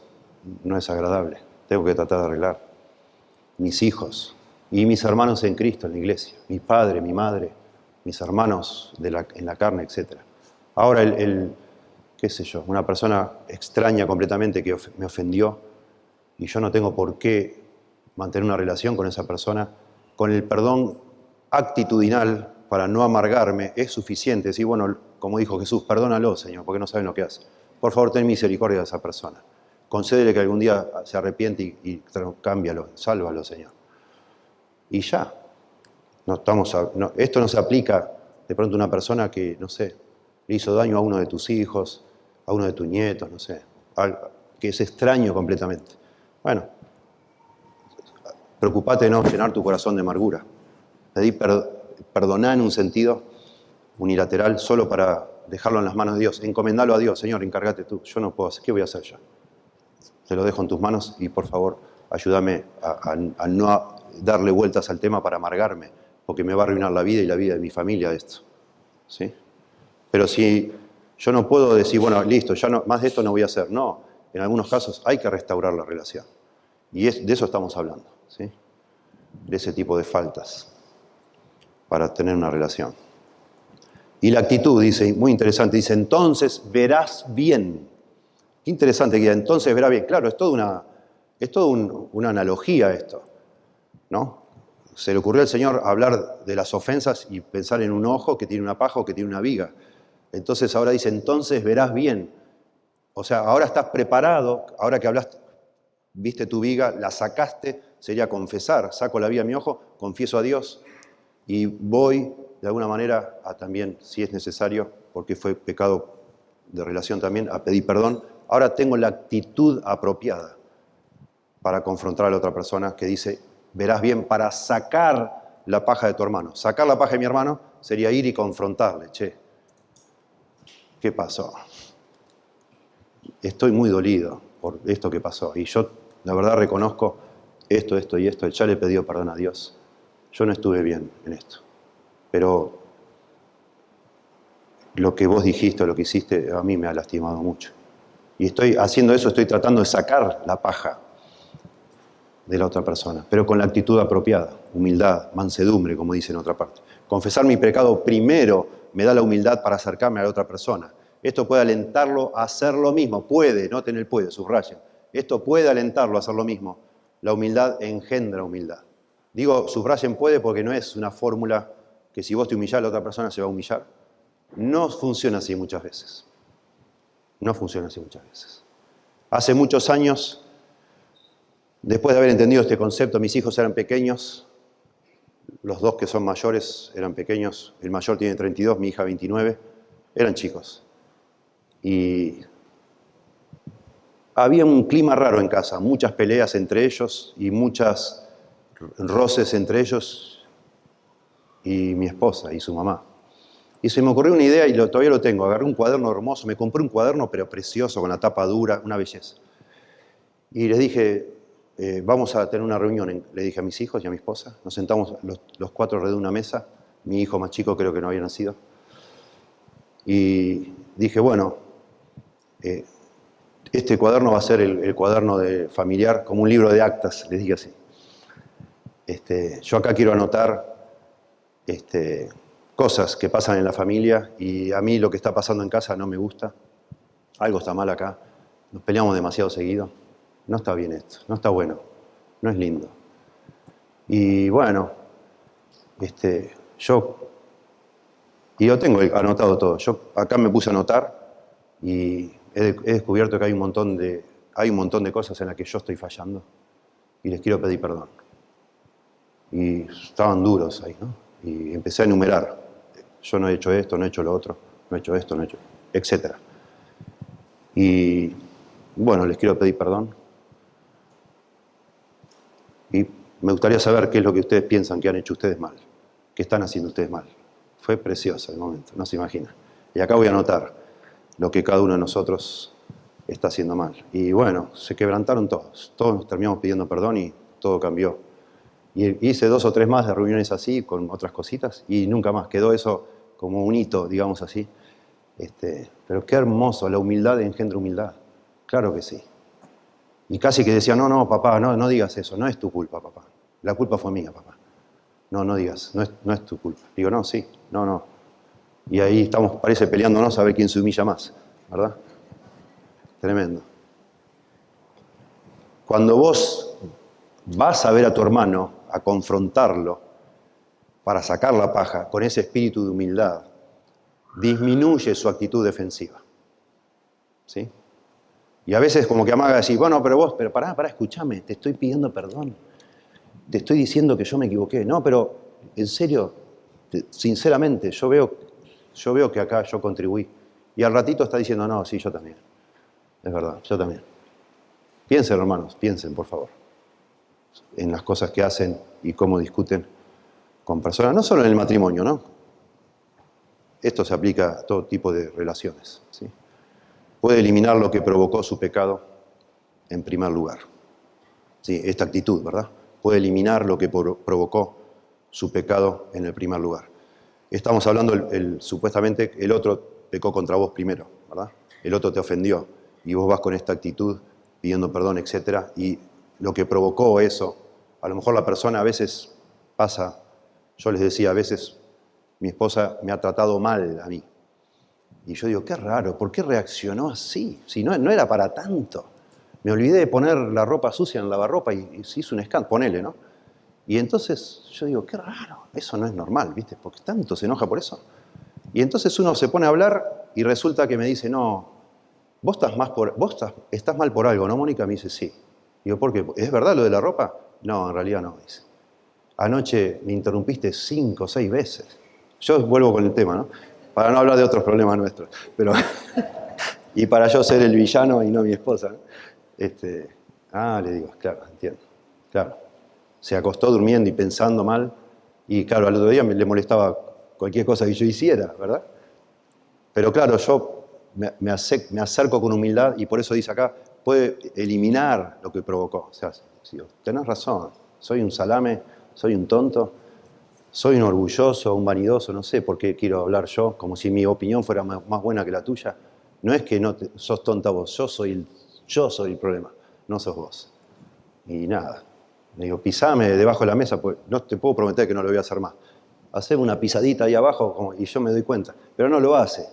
Speaker 1: no es agradable. Tengo que tratar de arreglar. Mis hijos y mis hermanos en Cristo, en la iglesia. Mi padre, mi madre, mis hermanos en la carne, etc. Ahora, qué sé yo, una persona extraña completamente que me ofendió y yo no tengo por qué mantener una relación con esa persona, con el perdón actitudinal para no amargarme, es suficiente. Decir, bueno, como dijo Jesús, perdónalo, Señor, porque no saben lo que hace. Por favor, ten misericordia de esa persona. Concédele que algún día se arrepiente y cámbialo, sálvalo, Señor. Y ya. Esto no se aplica de pronto a una persona que, no sé, le hizo daño a uno de tus hijos, a uno de tus nietos, no sé, que es extraño completamente. Bueno, preocupate de no llenar tu corazón de amargura. Pedí perdonar en un sentido unilateral solo para dejarlo en las manos de Dios. Encomendalo a Dios. Señor, encárgate tú. Yo no puedo hacer. ¿Qué voy a hacer yo? Te lo dejo en tus manos y por favor ayúdame a no darle vueltas al tema para amargarme, porque me va a arruinar la vida y la vida de mi familia esto. ¿Sí? Pero si yo no puedo decir, bueno, listo, ya no, más de esto no voy a hacer. No, en algunos casos hay que restaurar la relación. Y de eso estamos hablando, ¿sí? De ese tipo de faltas para tener una relación. Y la actitud, dice, muy interesante, dice, entonces verás bien. Qué interesante que entonces verás bien. Claro, es toda una analogía esto, ¿no? Se le ocurrió al Señor hablar de las ofensas y pensar en un ojo que tiene una paja o que tiene una viga. Entonces ahora dice, entonces verás bien. O sea, ahora estás preparado, ahora que hablaste, viste tu viga, la sacaste, sería confesar. Saco la viga de mi ojo, confieso a Dios y voy de alguna manera a también, si es necesario, porque fue pecado de relación también, a pedir perdón. Ahora tengo la actitud apropiada para confrontar a la otra persona que dice, verás bien, para sacar la paja de tu hermano. Sacar la paja de mi hermano sería ir y confrontarle. Che, ¿qué pasó? Estoy muy dolido por esto que pasó. Y yo, la verdad, reconozco esto y esto. Ya le he pedido perdón a Dios. Yo no estuve bien en esto. Pero lo que vos dijiste o lo que hiciste a mí me ha lastimado mucho. Y estoy haciendo eso, estoy tratando de sacar la paja de la otra persona, pero con la actitud apropiada, humildad, mansedumbre, como dice en otra parte. Confesar mi pecado primero me da la humildad para acercarme a la otra persona. Esto puede alentarlo a hacer lo mismo. Puede, noten el puede, subrayen. Esto puede alentarlo a hacer lo mismo. La humildad engendra humildad. Digo, subrayen puede porque no es una fórmula que si vos te humillás, la otra persona se va a humillar. No funciona así muchas veces. No funciona así muchas veces. Hace muchos años, después de haber entendido este concepto, mis hijos eran pequeños. Los dos que son mayores eran pequeños. El mayor tiene 32, mi hija 29. Eran chicos. Y había un clima raro en casa. Muchas peleas entre ellos y muchas roces entre ellos y mi esposa y su mamá. Y se me ocurrió una idea y todavía lo tengo. Agarré un cuaderno hermoso. Me compré un cuaderno pero precioso, con la tapa dura, una belleza. Y les dije, vamos a tener una reunión, le dije a mis hijos y a mi esposa. Nos sentamos los cuatro alrededor de una mesa. Mi hijo más chico creo que no había nacido. Y dije, bueno, este cuaderno va a ser el cuaderno familiar, como un libro de actas, les dije así. Yo acá quiero anotar cosas que pasan en la familia y a mí lo que está pasando en casa no me gusta. Algo está mal acá. Nos peleamos demasiado seguido. No está bien esto, no está bueno, no es lindo. Y bueno, y lo tengo anotado todo. Yo acá me puse a anotar y he descubierto que hay un montón de cosas en las que yo estoy fallando y les quiero pedir perdón. Y estaban duros ahí, ¿no? Y empecé a enumerar. Yo no he hecho esto, no he hecho lo otro, no he hecho esto, no he hecho, etc. Y bueno, les quiero pedir perdón. Y me gustaría saber qué es lo que ustedes piensan que han hecho ustedes mal. ¿Qué están haciendo ustedes mal? Fue precioso el momento, no se imagina. Y acá voy a anotar lo que cada uno de nosotros está haciendo mal. Y bueno, se quebrantaron todos. Todos nos terminamos pidiendo perdón y todo cambió. Y hice 2 o 3 más de reuniones así, con otras cositas, y nunca más. Quedó eso como un hito, digamos así. Pero qué hermoso, la humildad engendra humildad. Claro que sí. Y casi que decía, no, papá, no digas eso, no es tu culpa, papá. La culpa fue mía, papá. No digas, no es tu culpa. Digo, no, sí, no. Y ahí estamos, parece, peleándonos a ver quién se humilla más, ¿verdad? Tremendo. Cuando vos vas a ver a tu hermano, a confrontarlo, para sacar la paja, con ese espíritu de humildad, disminuye su actitud defensiva. ¿Sí? Y a veces como que amaga decir, bueno, pero pará, escúchame, te estoy pidiendo perdón. Te estoy diciendo que yo me equivoqué. No, pero en serio, sinceramente, yo veo que acá yo contribuí. Y al ratito está diciendo, no, sí, yo también. Es verdad, yo también. Piensen, hermanos, piensen, por favor, en las cosas que hacen y cómo discuten con personas, no solo en el matrimonio, ¿no? Esto se aplica a todo tipo de relaciones, ¿sí? Puede eliminar lo que provocó su pecado en primer lugar. Sí, esta actitud, ¿verdad? Puede eliminar lo que provocó su pecado en el primer lugar. Estamos hablando, supuestamente, el otro pecó contra vos primero, ¿verdad? El otro te ofendió y vos vas con esta actitud pidiendo perdón, etc. Y lo que provocó eso, a lo mejor la persona a veces pasa, yo les decía, a veces mi esposa me ha tratado mal a mí. Y yo digo, qué raro, ¿por qué reaccionó así? Si no era para tanto. Me olvidé de poner la ropa sucia en el lavarropa y se hizo un escándalo, ponele, ¿no? Y entonces yo digo, qué raro, eso no es normal, ¿viste? Porque tanto se enoja por eso. Y entonces uno se pone a hablar y resulta que me dice, no, vos estás mal por algo, ¿no, Mónica? Me dice, sí. Digo, ¿por qué? ¿Es verdad lo de la ropa? No, en realidad no, dice. Anoche me interrumpiste 5 o 6 veces. Yo vuelvo con el tema, ¿no? Para no hablar de otros problemas nuestros. Pero y para yo ser el villano y no mi esposa, ¿no? Le digo, claro, entiendo. Claro. Se acostó durmiendo y pensando mal. Y claro, al otro día le molestaba cualquier cosa que yo hiciera, ¿verdad? Pero claro, yo me acerco con humildad y por eso dice acá, puede eliminar lo que provocó. O sea, tenés razón, soy un salame, soy un tonto, soy un orgulloso, un vanidoso, no sé por qué quiero hablar yo, como si mi opinión fuera más buena que la tuya. No es que sos tonta vos, yo soy el problema, no sos vos. Y nada, le digo, pisame debajo de la mesa, pues no te puedo prometer que no lo voy a hacer más. haceme una pisadita ahí abajo y yo me doy cuenta. Pero no lo hace.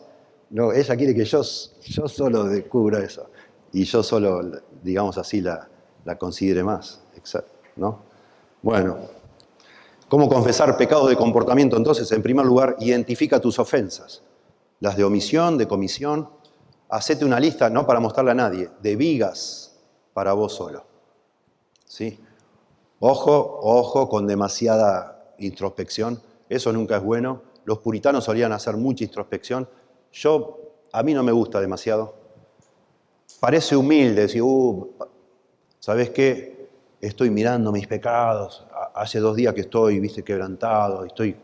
Speaker 1: No, ella quiere que yo solo descubra eso. Y yo solo, digamos así, la considere más. ¿No? Bueno, ¿cómo confesar pecados de comportamiento? Entonces, en primer lugar, identifica tus ofensas. Las de omisión, de comisión. Hacete una lista, no para mostrarla a nadie, de vigas para vos solo. ¿Sí? Ojo con demasiada introspección. Eso nunca es bueno. Los puritanos solían hacer mucha introspección. A mí no me gusta demasiado. Parece humilde decir, ¿sabes qué? Estoy mirando mis pecados. Hace 2 días que estoy, quebrantado. Estoy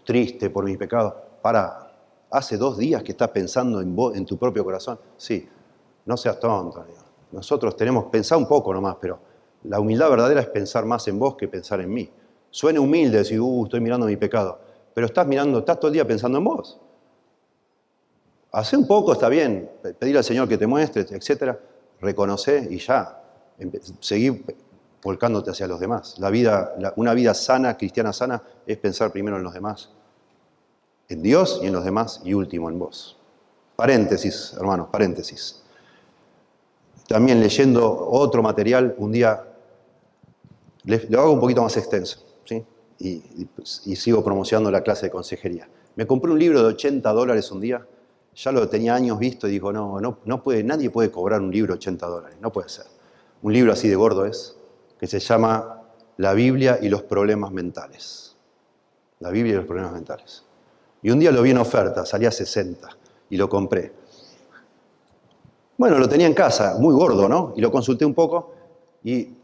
Speaker 1: triste por mis pecados. Hace 2 días que estás pensando en vos, en tu propio corazón. Sí, no seas tonto. Nosotros tenemos, pensar un poco nomás, pero la humildad verdadera es pensar más en vos que pensar en mí. Suena humilde decir, estoy mirando mi pecado. Pero estás todo el día pensando en vos. Hacé un poco, está bien. Pedir al Señor que te muestre, etc. Reconocer y ya. Seguir volcándote hacia los demás. Una vida sana, cristiana sana, es pensar primero en los demás. En Dios y en los demás, y último en vos. Paréntesis, hermanos, paréntesis. También leyendo otro material, un día lo hago un poquito más extenso, ¿sí? Y sigo promocionando la clase de consejería. Me compré un libro de $80 un día, ya lo tenía años visto y digo, nadie puede cobrar un libro de $80, no puede ser. Un libro así de gordo que se llama La Biblia y los problemas mentales. La Biblia y los problemas mentales. Y un día lo vi en oferta, salía 60 y lo compré. Bueno, lo tenía en casa, muy gordo, ¿no? Y lo consulté un poco y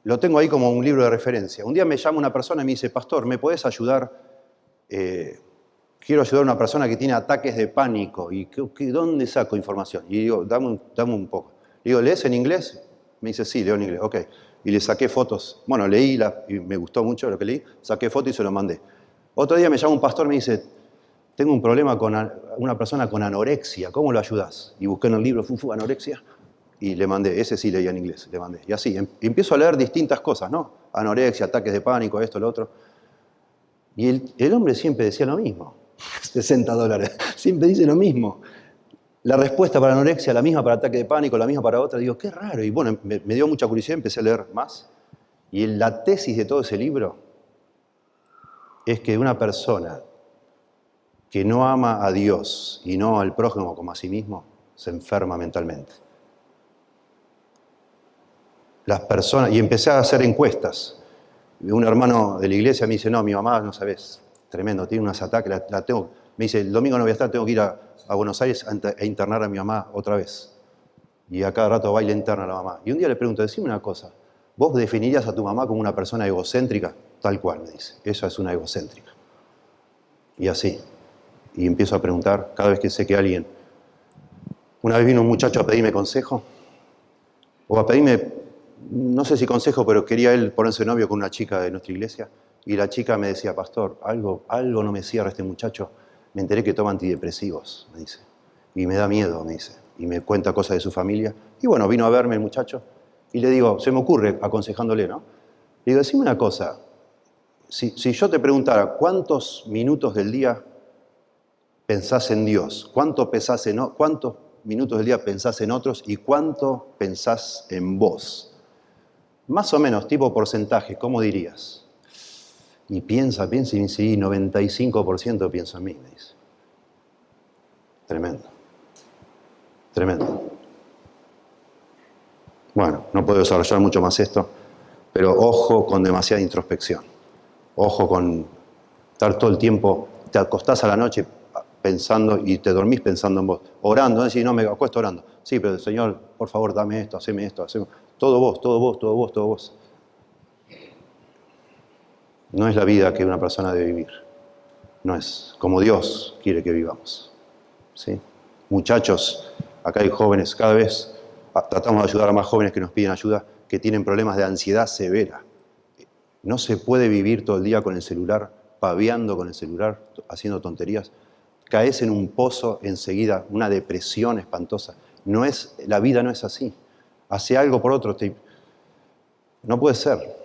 Speaker 1: lo tengo ahí como un libro de referencia. Un día me llama una persona y me dice, pastor, ¿me podés ayudar? Quiero ayudar a una persona que tiene ataques de pánico. ¿Y dónde saco información? Y digo, dame un poco. Le digo, ¿lees en inglés? Me dice, sí, leo en inglés. Ok. Y le saqué fotos. Bueno, leí y me gustó mucho lo que leí. Saqué fotos y se lo mandé. Otro día me llama un pastor y me dice, tengo un problema con una persona con anorexia. ¿Cómo lo ayudás? Y busqué en el libro, anorexia. Y le mandé, ese sí leía en inglés, le mandé. Y así, empiezo a leer distintas cosas, ¿no? Anorexia, ataques de pánico, esto, lo otro. Y el hombre siempre decía lo mismo. $60. Siempre dice lo mismo. La respuesta para anorexia, la misma para ataque de pánico, la misma para otra. Digo, qué raro. Y bueno, me dio mucha curiosidad, empecé a leer más. Y la tesis de todo ese libro es que una persona que no ama a Dios y no al prójimo como a sí mismo, se enferma mentalmente. Las personas, y empecé a hacer encuestas. Un hermano de la iglesia me dice, no, mi mamá, no sabes, tremendo, tiene unos ataques, me dice, el domingo no voy a estar, tengo que ir a Buenos Aires a internar a mi mamá otra vez. Y a cada rato va y le interna a la mamá. Y un día le pregunto, decime una cosa, ¿vos definirías a tu mamá como una persona egocéntrica? Tal cual, me dice, ella es una egocéntrica. Y así. Y empiezo a preguntar cada vez que sé que alguien... Una vez vino un muchacho a pedirme consejo, o a pedirme, no sé si consejo, pero quería él ponerse novio con una chica de nuestra iglesia, y la chica me decía, pastor, algo no me cierra este muchacho, me enteré que toma antidepresivos, me dice, y me da miedo, me dice, y me cuenta cosas de su familia, y bueno, vino a verme el muchacho, y le digo, se me ocurre, aconsejándole, ¿no? Le digo, decime una cosa, si yo te preguntara, ¿cuántos minutos del día pensás en Dios? ¿Cuántos minutos del día pensás en otros y cuánto pensás en vos? Más o menos, tipo porcentaje, ¿cómo dirías? Y piensa, y dice, sí, 95% pienso en mí, me dice. Tremendo. Tremendo. Bueno, no puedo desarrollar mucho más esto, pero ojo con demasiada introspección. Ojo con estar todo el tiempo, te acostás a la noche pensando y te dormís pensando en vos. Orando, no decís, no, me acuesto orando. Sí, pero Señor, por favor, dame esto, haceme esto, haceme... Todo vos, todo vos, todo vos, todo vos. No es la vida que una persona debe vivir. No es como Dios quiere que vivamos. ¿Sí? Muchachos, acá hay jóvenes, cada vez tratamos de ayudar a más jóvenes que nos piden ayuda, que tienen problemas de ansiedad severa. No se puede vivir todo el día con el celular, paviando con el celular, haciendo tonterías. Caes en un pozo enseguida, una depresión espantosa. La vida no es así. Hace algo por otro. No puede ser.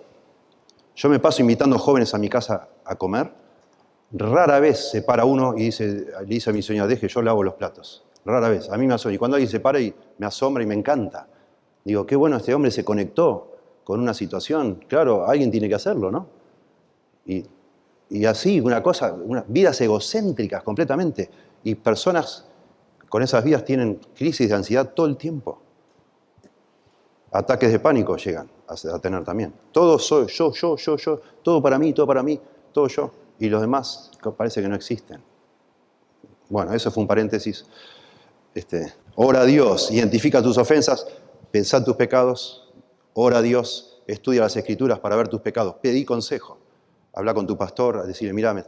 Speaker 1: Yo me paso invitando jóvenes a mi casa a comer Rara vez se para uno y le dice a mi señora, deje, yo lavo los platos. Rara vez. A mí me asombra. Y cuando alguien se para y me asombra y me encanta. Digo, qué bueno, este hombre se conectó con una situación. Claro, alguien tiene que hacerlo, ¿no? Y así, unas vidas egocéntricas completamente. Y personas con esas vidas tienen crisis de ansiedad todo el tiempo. Ataques de pánico llegan a tener también. Todo soy yo, todo para mí, todo yo. Y los demás parece que no existen. Bueno, eso fue un paréntesis. Ora a Dios, identifica tus ofensas, pensá tus pecados, ora a Dios, estudia las Escrituras para ver tus pecados, pedí consejo. Habla con tu pastor, decirle, mira, me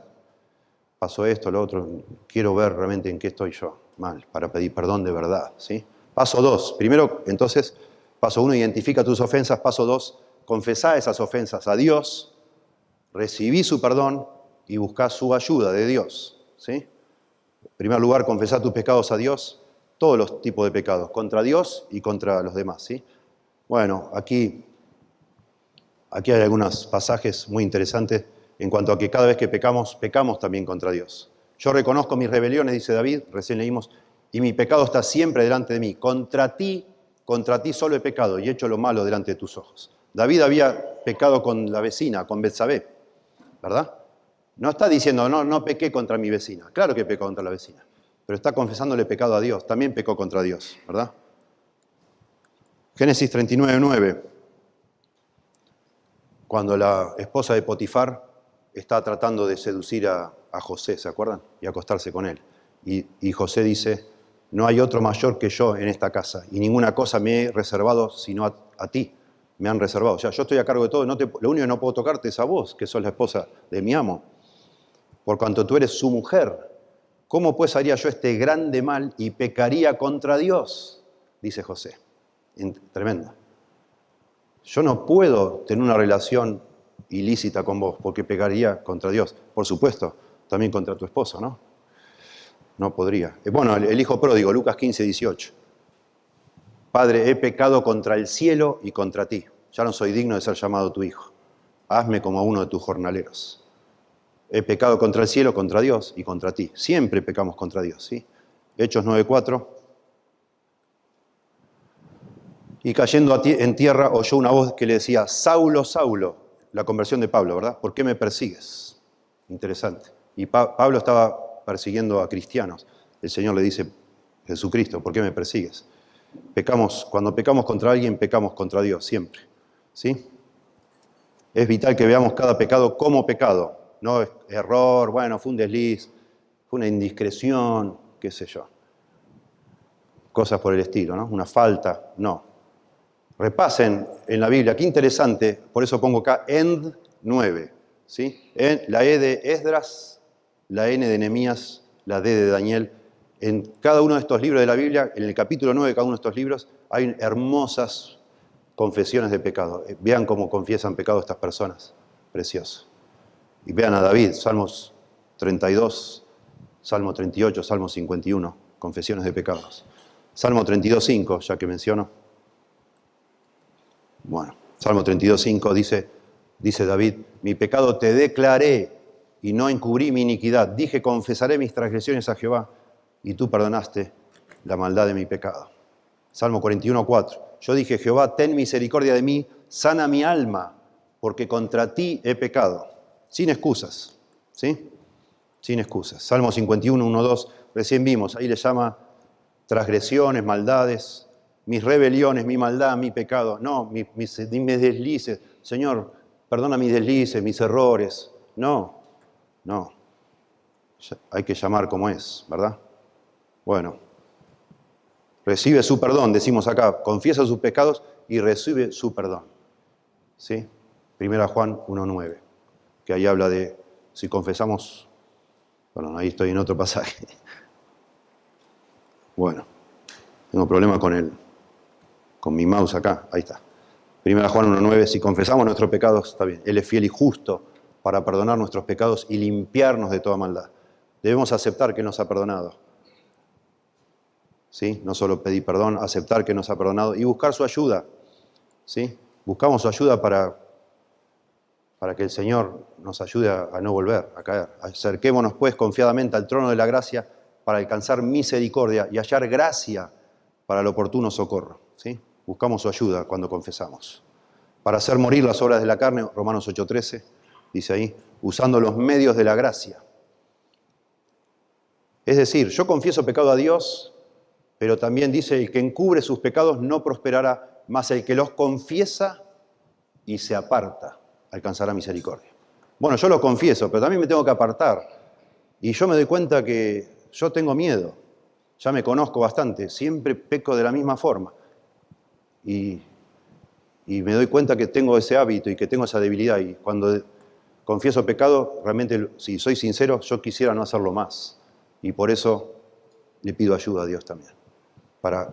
Speaker 1: pasó esto, lo otro, quiero ver realmente en qué estoy yo mal, para pedir perdón de verdad, ¿sí? Paso 2, primero, entonces, paso 1, identifica tus ofensas. Paso 2, confesá esas ofensas a Dios, recibí su perdón y buscá su ayuda de Dios, ¿sí? En primer lugar, confesá tus pecados a Dios, todos los tipos de pecados, contra Dios y contra los demás, ¿sí? Bueno, aquí hay algunos pasajes muy interesantes en cuanto a que cada vez que pecamos, pecamos también contra Dios. Yo reconozco mis rebeliones, dice David, recién leímos, y mi pecado está siempre delante de mí. Contra ti solo he pecado y he hecho lo malo delante de tus ojos. David había pecado con la vecina, con Betsabé, ¿verdad? No está diciendo, no pequé contra mi vecina. Claro que pecó contra la vecina, pero está confesándole pecado a Dios. También pecó contra Dios, ¿verdad? Génesis 39:9. Cuando la esposa de Potifar está tratando de seducir a José, ¿se acuerdan? Y acostarse con él. Y José dice, no hay otro mayor que yo en esta casa, y ninguna cosa me he reservado sino a ti. Me han reservado. O sea, yo estoy a cargo de todo, lo único que no puedo tocarte es a vos, que sos la esposa de mi amo. Por cuanto tú eres su mujer, ¿cómo pues haría yo este grande mal y pecaría contra Dios? Dice José. Tremenda. Yo no puedo tener una relación ilícita con vos porque pecaría contra Dios. Por supuesto, también contra tu esposo, ¿no? No podría. Bueno, el hijo pródigo, Lucas 15:18. Padre, he pecado contra el cielo y contra ti. Ya no soy digno de ser llamado tu hijo. Hazme como a uno de tus jornaleros. He pecado contra el cielo, contra Dios y contra ti. Siempre pecamos contra Dios, ¿sí? Hechos 9:4. Y cayendo en tierra oyó una voz que le decía, Saulo, Saulo, la conversión de Pablo, ¿verdad? ¿Por qué me persigues? Interesante. Y Pablo estaba persiguiendo a cristianos. El Señor le dice, Jesucristo, ¿por qué me persigues? Cuando pecamos contra alguien, pecamos contra Dios, siempre, ¿sí? Es vital que veamos cada pecado como pecado, no es error, bueno, fue un desliz, fue una indiscreción, qué sé yo. Cosas por el estilo, ¿no? Una falta, no. Repasen en la Biblia, qué interesante, por eso pongo acá End 9, ¿sí? La E de Esdras, la N de Nehemías, la D de Daniel. En cada uno de estos libros de la Biblia, en el capítulo 9 de cada uno de estos libros, hay hermosas confesiones de pecado. Vean cómo confiesan pecado estas personas, precioso. Y vean a David, Salmos 32, Salmo 38, Salmo 51, confesiones de pecados. Salmo 32:5, ya que menciono. Bueno, Salmo 32:5 dice David, mi pecado te declaré y no encubrí mi iniquidad. Dije, confesaré mis transgresiones a Jehová y tú perdonaste la maldad de mi pecado. Salmo 41:4, yo dije, Jehová, ten misericordia de mí, sana mi alma, porque contra ti he pecado. Sin excusas, ¿sí? Sin excusas. Salmo 51:1-2, recién vimos, ahí le llama transgresiones, maldades, mis rebeliones, mi maldad, mi pecado. No, mis deslices. Señor, perdona mis deslices, mis errores. No. Hay que llamar como es, ¿verdad? Bueno. Recibe su perdón, decimos acá. Confiesa sus pecados y recibe su perdón. ¿Sí? 1 Juan 1:9. Que ahí habla de si confesamos. Bueno, ahí estoy en otro pasaje. Bueno. Tengo problema con mi mouse acá, ahí está. 1 Juan 1:9, si confesamos nuestros pecados, está bien. Él es fiel y justo para perdonar nuestros pecados y limpiarnos de toda maldad. Debemos aceptar que nos ha perdonado. ¿Sí? No solo pedir perdón, aceptar que nos ha perdonado y buscar su ayuda. ¿Sí? Buscamos su ayuda para para que el Señor nos ayude a no volver a caer. Acerquémonos pues confiadamente al trono de la gracia para alcanzar misericordia y hallar gracia para el oportuno socorro. ¿Sí? Buscamos su ayuda cuando confesamos. Para hacer morir las obras de la carne, Romanos 8:13, dice ahí, usando los medios de la gracia. Es decir, yo confieso pecado a Dios, pero también dice, el que encubre sus pecados no prosperará, mas el que los confiesa y se aparta alcanzará misericordia. Bueno, yo lo confieso, pero también me tengo que apartar. Y yo me doy cuenta que yo tengo miedo. Ya me conozco bastante, siempre peco de la misma forma. Y me doy cuenta que tengo ese hábito y que tengo esa debilidad. Y cuando confieso pecado, realmente, si soy sincero, yo quisiera no hacerlo más. Y por eso le pido ayuda a Dios también.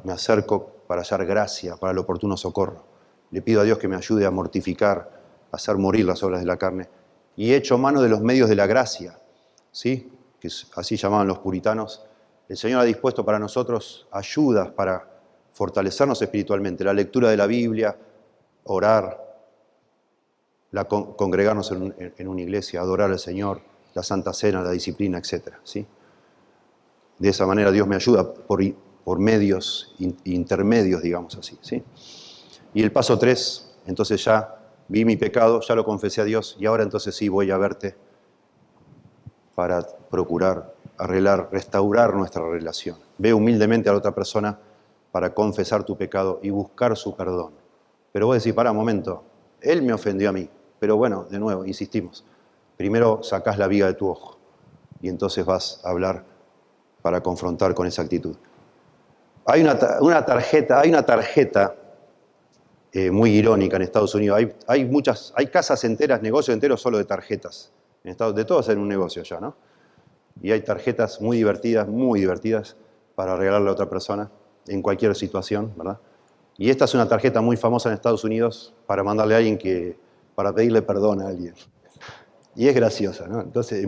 Speaker 1: Me acerco para hallar gracia, para el oportuno socorro. Le pido a Dios que me ayude a mortificar, a hacer morir las obras de la carne. Y he hecho mano de los medios de la gracia, ¿sí? Que así llamaban los puritanos. El Señor ha dispuesto para nosotros ayudas para fortalecernos espiritualmente. La lectura de la Biblia, orar, congregarnos en una iglesia, adorar al Señor, la Santa Cena, la disciplina, etc. ¿Sí? De esa manera Dios me ayuda por medios intermedios, digamos así. ¿Sí? Y el paso 3, entonces ya vi mi pecado, ya lo confesé a Dios y ahora entonces sí voy a verte para procurar arreglar, restaurar nuestra relación. Ve humildemente a la otra persona para confesar tu pecado y buscar su perdón. Pero vos decís, pará un momento, él me ofendió a mí. Pero bueno, de nuevo, insistimos. Primero sacás la viga de tu ojo y entonces vas a hablar para confrontar con esa actitud. Hay una tarjeta muy irónica en Estados Unidos. Hay casas enteras, negocios enteros solo de tarjetas. De todos en un negocio ya, ¿no? Y hay tarjetas muy divertidas para regalarle a otra persona en cualquier situación, ¿verdad? Y esta es una tarjeta muy famosa en Estados Unidos para mandarle a alguien para pedirle perdón a alguien. Y es graciosa, ¿no? Entonces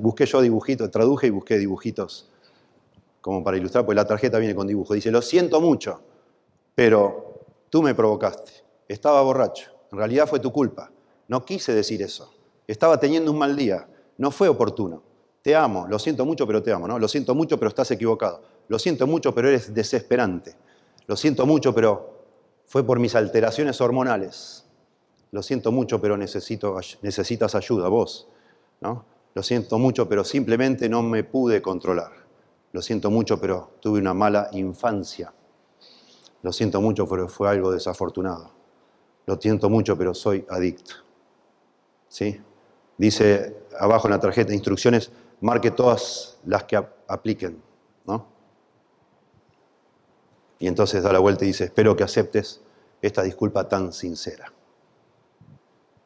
Speaker 1: busqué yo dibujitos, traduje y busqué dibujitos como para ilustrar, pues la tarjeta viene con dibujo. Dice, lo siento mucho, pero tú me provocaste. Estaba borracho. En realidad fue tu culpa. No quise decir eso. Estaba teniendo un mal día. No fue oportuno. Te amo. Lo siento mucho, pero te amo, ¿no? Lo siento mucho, pero estás equivocado. Lo siento mucho, pero eres desesperante. Lo siento mucho, pero fue por mis alteraciones hormonales. Lo siento mucho, pero necesitas ayuda, vos, ¿no? Lo siento mucho, pero simplemente no me pude controlar. Lo siento mucho, pero tuve una mala infancia. Lo siento mucho, pero fue algo desafortunado. Lo siento mucho, pero soy adicto. ¿Sí? Dice abajo en la tarjeta de instrucciones, marque todas las que apliquen, ¿no? Y entonces da la vuelta y dice, espero que aceptes esta disculpa tan sincera.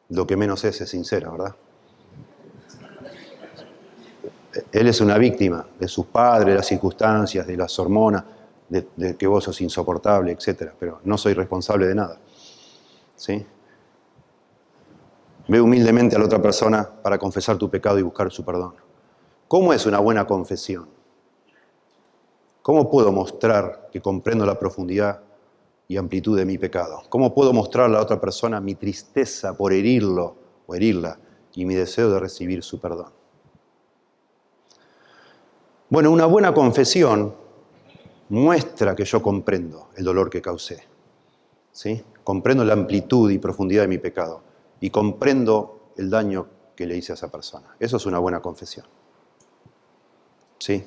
Speaker 1: Lo que menos es sincera, ¿verdad? Él es una víctima de sus padres, de las circunstancias, de las hormonas, de que vos sos insoportable, etc. Pero no soy responsable de nada. ¿Sí? Ve humildemente a la otra persona para confesar tu pecado y buscar su perdón. ¿Cómo es una buena confesión? ¿Cómo puedo mostrar que comprendo la profundidad y amplitud de mi pecado? ¿Cómo puedo mostrar a la otra persona mi tristeza por herirlo o herirla y mi deseo de recibir su perdón? Bueno, una buena confesión muestra que yo comprendo el dolor que causé. ¿Sí? Comprendo la amplitud y profundidad de mi pecado y comprendo el daño que le hice a esa persona. Eso es una buena confesión. ¿Sí?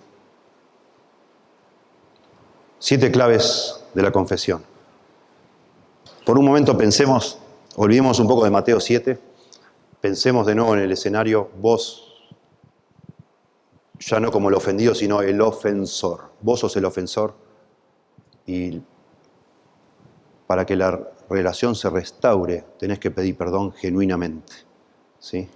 Speaker 1: 7 claves de la confesión. Por un momento olvidemos un poco de Mateo 7, pensemos de nuevo en el escenario, vos, ya no como el ofendido, sino el ofensor. Vos sos el ofensor y para que la relación se restaure tenés que pedir perdón genuinamente. ¿Sí?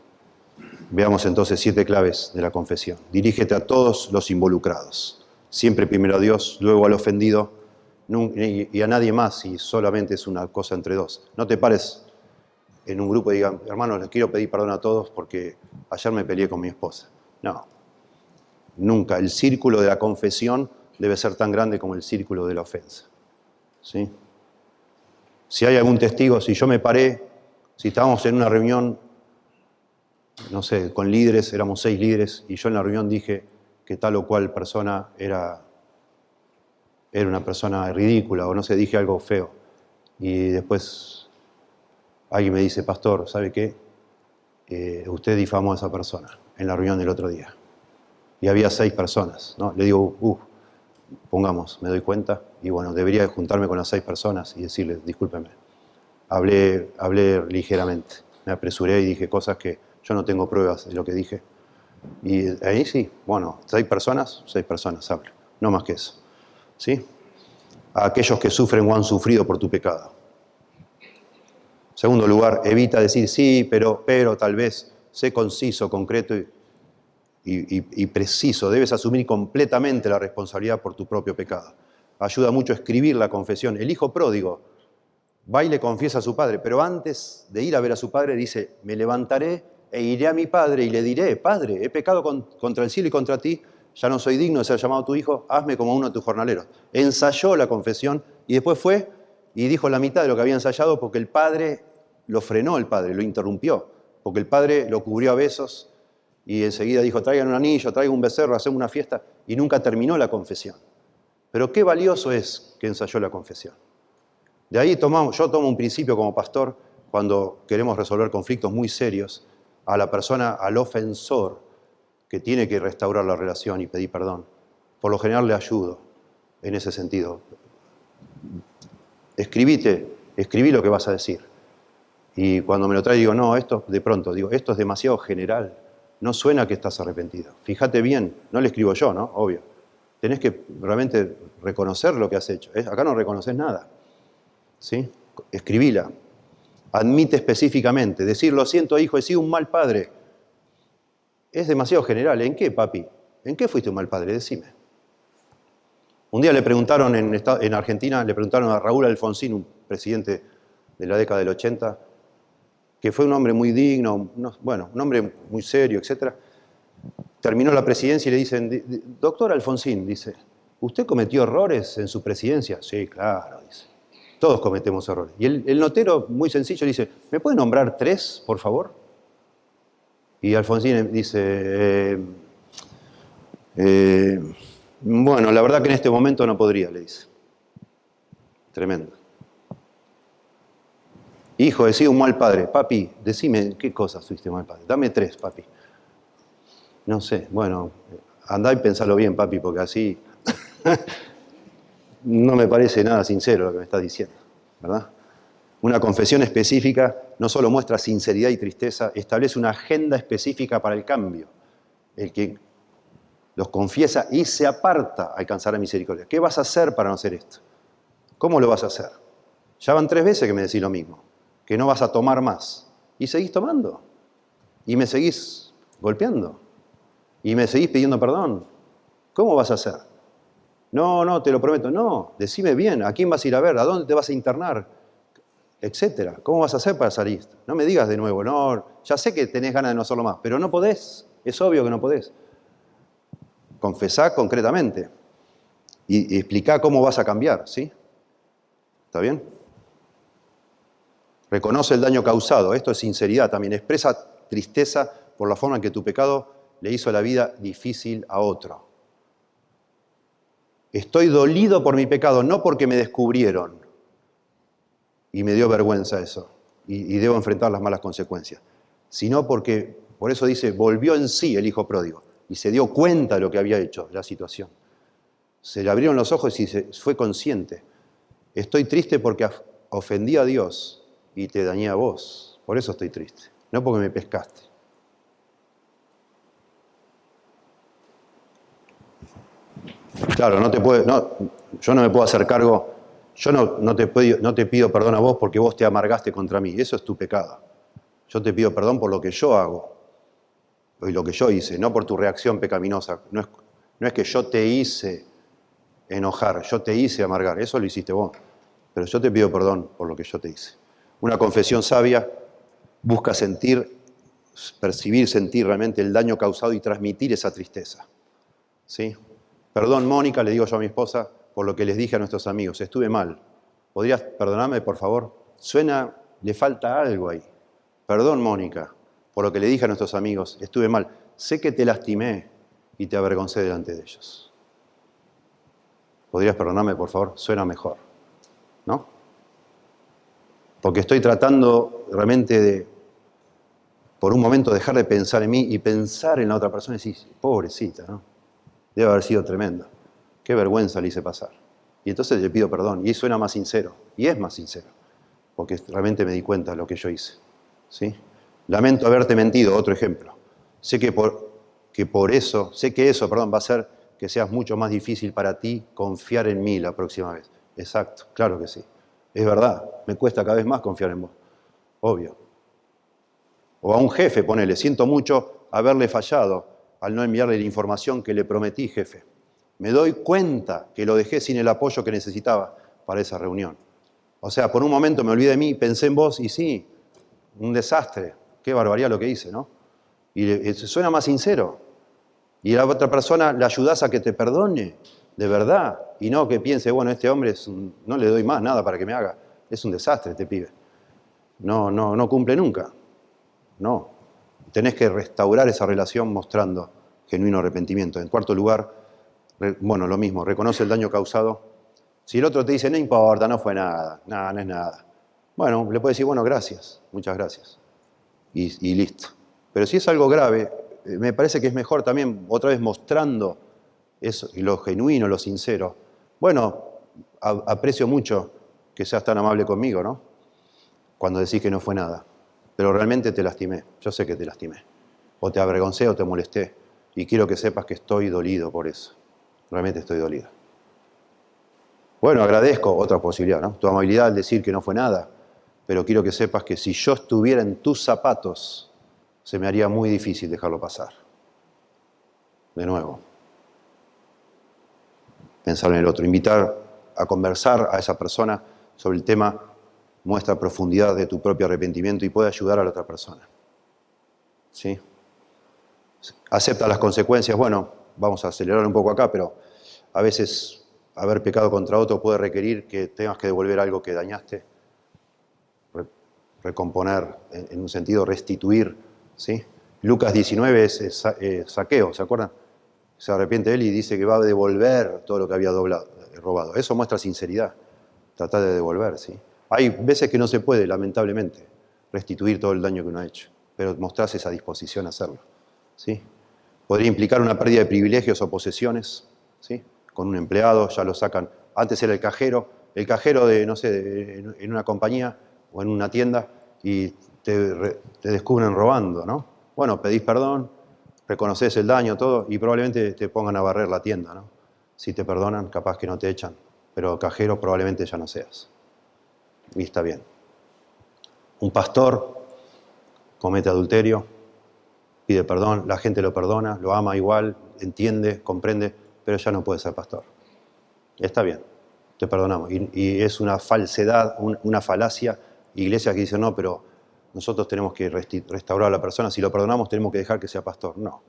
Speaker 1: Veamos entonces 7 claves de la confesión. Dirígete a todos los involucrados. Siempre primero a Dios, luego al ofendido y a nadie más si solamente es una cosa entre dos. No te pares en un grupo y digan, hermanos, les quiero pedir perdón a todos porque ayer me peleé con mi esposa. No, nunca. El círculo de la confesión debe ser tan grande como el círculo de la ofensa. ¿Sí? Si hay algún testigo, si yo me paré, si estábamos en una reunión no sé, con líderes, éramos 6 líderes, y yo en la reunión dije que tal o cual persona era una persona ridícula, o no sé, dije algo feo. Y después alguien me dice, pastor, ¿sabe qué? Usted difamó a esa persona en la reunión del otro día. Y había 6 personas, ¿no? Le digo, pongamos, me doy cuenta, y bueno, debería juntarme con las 6 personas y decirles, discúlpenme. Hablé ligeramente, me apresuré y dije cosas que yo no tengo pruebas de lo que dije. Y ahí sí, bueno, 6 personas, hablo, no más que eso. ¿Sí? A aquellos que sufren o han sufrido por tu pecado. Segundo lugar, evita decir sí, pero tal vez, sé conciso, concreto y preciso. Debes asumir completamente la responsabilidad por tu propio pecado. Ayuda mucho a escribir la confesión. El hijo pródigo va y le confiesa a su padre, pero antes de ir a ver a su padre dice, me levantaré e iré a mi padre y le diré, Padre, he pecado contra el cielo y contra ti, ya no soy digno de ser llamado tu hijo, hazme como uno de tus jornaleros. Ensayó la confesión y después fue y dijo la mitad de lo que había ensayado porque el padre lo frenó, lo interrumpió, porque el padre lo cubrió a besos y enseguida dijo, traigan un anillo, traigan un becerro, hacemos una fiesta, y nunca terminó la confesión. Pero qué valioso es que ensayó la confesión. De ahí yo tomo un principio como pastor cuando queremos resolver conflictos muy serios, a la persona, al ofensor, que tiene que restaurar la relación y pedir perdón. Por lo general le ayudo en ese sentido. Escribí lo que vas a decir. Y cuando me lo trae digo, no, esto es demasiado general. No suena que estás arrepentido. Fíjate bien, no le escribo yo, ¿no? Obvio. Tenés que realmente reconocer lo que has hecho. Acá no reconoces nada. ¿Sí? Escribíla. Admite específicamente. Decir, lo siento, hijo, he sido un mal padre. Es demasiado general. ¿En qué, papi? ¿En qué fuiste un mal padre? Decime. Un día le preguntaron en Argentina, le preguntaron a Raúl Alfonsín, un presidente de la década del 80, que fue un hombre muy digno, un hombre muy serio, etc. Terminó la presidencia y le dicen, doctor Alfonsín, dice, ¿usted cometió errores en su presidencia? Sí, claro, dice. Todos cometemos errores. Y el notero, muy sencillo, dice, ¿me puede nombrar 3, por favor? Y Alfonsín dice, bueno, la verdad que en este momento no podría, le dice. Tremendo. Hijo, he sido un mal padre. Papi, decime qué cosas fuiste mal padre. Dame 3, papi. No sé, bueno, andá y pensalo bien, papi, porque así no me parece nada sincero lo que me estás diciendo, ¿verdad? Una confesión específica no solo muestra sinceridad y tristeza, establece una agenda específica para el cambio. El que los confiesa y se aparta alcanzará misericordia. ¿Qué vas a hacer para no hacer esto? ¿Cómo lo vas a hacer? Ya van 3 veces que me decís lo mismo, que no vas a tomar más. Y seguís tomando. Y me seguís golpeando. Y me seguís pidiendo perdón. ¿Cómo vas a hacer? No, te lo prometo. No, decime bien, ¿a quién vas a ir a ver? ¿A dónde te vas a internar? Etcétera. ¿Cómo vas a hacer para salir? No me digas de nuevo, no, ya sé que tenés ganas de no hacerlo más, pero no podés. Es obvio que no podés. Confesá concretamente. Y explicá cómo vas a cambiar, ¿sí? ¿Está bien? Reconoce el daño causado. Esto es sinceridad también. Expresa tristeza por la forma en que tu pecado le hizo la vida difícil a otro. Estoy dolido por mi pecado, no porque me descubrieron y me dio vergüenza eso y debo enfrentar las malas consecuencias, sino porque, por eso dice, volvió en sí el hijo pródigo y se dio cuenta de lo que había hecho, de la situación. Se le abrieron los ojos y fue consciente. Estoy triste porque ofendí a Dios y te dañé a vos. Por eso estoy triste, no porque me pescaste. Claro, yo no me puedo hacer cargo, yo no te pido perdón a vos porque vos te amargaste contra mí, eso es tu pecado. Yo te pido perdón por lo que yo hago, y lo que yo hice, no por tu reacción pecaminosa. No es que yo te hice enojar, yo te hice amargar, eso lo hiciste vos. Pero yo te pido perdón por lo que yo te hice. Una confesión sabia busca percibir, sentir realmente el daño causado y transmitir esa tristeza. ¿Sí? Perdón, Mónica, le digo yo a mi esposa, por lo que les dije a nuestros amigos. Estuve mal. ¿Podrías perdonarme, por favor? Le falta algo ahí. Perdón, Mónica. por lo que le dije a nuestros amigos, estuve mal. Sé que te lastimé y te avergoncé delante de ellos. ¿Podrías perdonarme, por favor? Suena mejor, ¿no? Porque estoy tratando realmente de, por un momento, dejar de pensar en mí y pensar en la otra persona y decir, pobrecita, ¿no? Debe haber sido tremenda. Qué vergüenza le hice pasar. Y entonces le pido perdón. Y suena más sincero. Y es más sincero. Porque realmente me di cuenta de lo que yo hice. ¿Sí? Lamento haberte mentido, otro ejemplo. Sé que eso va a hacer que seas mucho más difícil para ti confiar en mí la próxima vez. Exacto, claro que sí. Es verdad, me cuesta cada vez más confiar en vos. Obvio. O a un jefe, ponele, siento mucho haberle fallado al no enviarle la información que le prometí, jefe. Me doy cuenta que lo dejé sin el apoyo que necesitaba para esa reunión. O sea, por un momento me olvidé de mí, pensé en vos y sí, un desastre. Qué barbaridad lo que hice, ¿no? Y suena más sincero. Y a la otra persona le ayudás a que te perdone, de verdad. Y no que piense, bueno, este hombre no le doy más nada para que me haga. Es un desastre este pibe. No cumple nunca. No. Tenés que restaurar esa relación mostrando genuino arrepentimiento. En cuarto lugar, bueno, lo mismo, reconoce el daño causado. Si el otro te dice, no importa, no fue nada, no es nada. Bueno, le puedes decir, bueno, gracias, muchas gracias. Y listo. Pero si es algo grave, me parece que es mejor también, otra vez mostrando eso, lo genuino, lo sincero. Bueno, aprecio mucho que seas tan amable conmigo, ¿no? Cuando decís que no fue nada. Pero realmente te lastimé, yo sé que te lastimé. O te avergoncé o te molesté. Y quiero que sepas que estoy dolido por eso. Realmente estoy dolido. Bueno, agradezco otra posibilidad, ¿no? Tu amabilidad al decir que no fue nada. Pero quiero que sepas que si yo estuviera en tus zapatos, se me haría muy difícil dejarlo pasar. De nuevo. Pensar en el otro. Invitar a conversar a esa persona sobre el tema muestra profundidad de tu propio arrepentimiento y puede ayudar a la otra persona. ¿Sí? Acepta las consecuencias. Bueno, vamos a acelerar un poco acá, pero a veces haber pecado contra otro puede requerir que tengas que devolver algo que dañaste, recomponer, en un sentido restituir. ¿Sí? Lucas 19 es Zaqueo, ¿se acuerdan? Se arrepiente él y dice que va a devolver todo lo que había robado. Eso muestra sinceridad, tratar de devolver. ¿Sí? Hay veces que no se puede, lamentablemente, restituir todo el daño que uno ha hecho, pero mostrás esa disposición a hacerlo. ¿Sí? Podría implicar una pérdida de privilegios o posesiones. ¿Sí? Con un empleado ya lo sacan. Antes era el cajero de, no sé, en una compañía o en una tienda y te descubren robando, ¿no? Bueno, pedís perdón, reconoces el daño, todo, y probablemente te pongan a barrer la tienda, ¿no? Si te perdonan, capaz que no te echan, pero cajero probablemente ya no seas. Y está bien. Un pastor comete adulterio, pide perdón, la gente lo perdona, lo ama igual, entiende, comprende, pero ya no puede ser pastor. Está bien, te perdonamos. Y es una falsedad, una falacia. Iglesias que dicen, no, pero nosotros tenemos que restaurar a la persona. Si lo perdonamos, tenemos que dejar que sea pastor. No,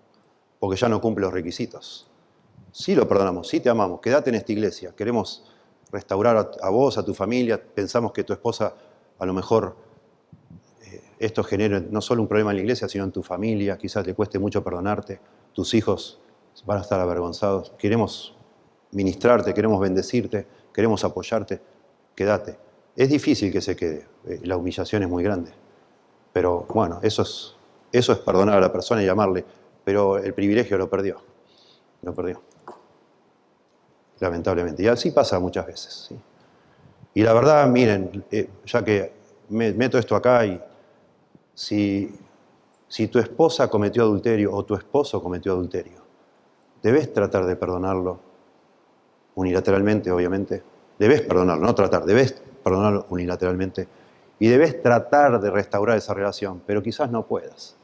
Speaker 1: porque ya no cumple los requisitos. Sí lo perdonamos, sí te amamos, quédate en esta iglesia. Queremos restaurar a vos, a tu familia. Pensamos que tu esposa, a lo mejor, esto genera no solo un problema en la iglesia, sino en tu familia. Quizás te cueste mucho perdonarte. Tus hijos van a estar avergonzados. Queremos ministrarte, queremos bendecirte, queremos apoyarte. Quédate. Es difícil que se quede. La humillación es muy grande. Pero bueno, eso es perdonar a la persona y llamarle. Pero el privilegio lo perdió. Lo perdió. Lamentablemente. Y así pasa muchas veces. ¿Sí? Y la verdad, miren, ya que meto esto acá, y si tu esposa cometió adulterio o tu esposo cometió adulterio, debes tratar de perdonarlo unilateralmente, obviamente. Debes perdonarlo, no tratar, debes perdonarlo unilateralmente. Y debes tratar de restaurar esa relación, pero quizás no puedas.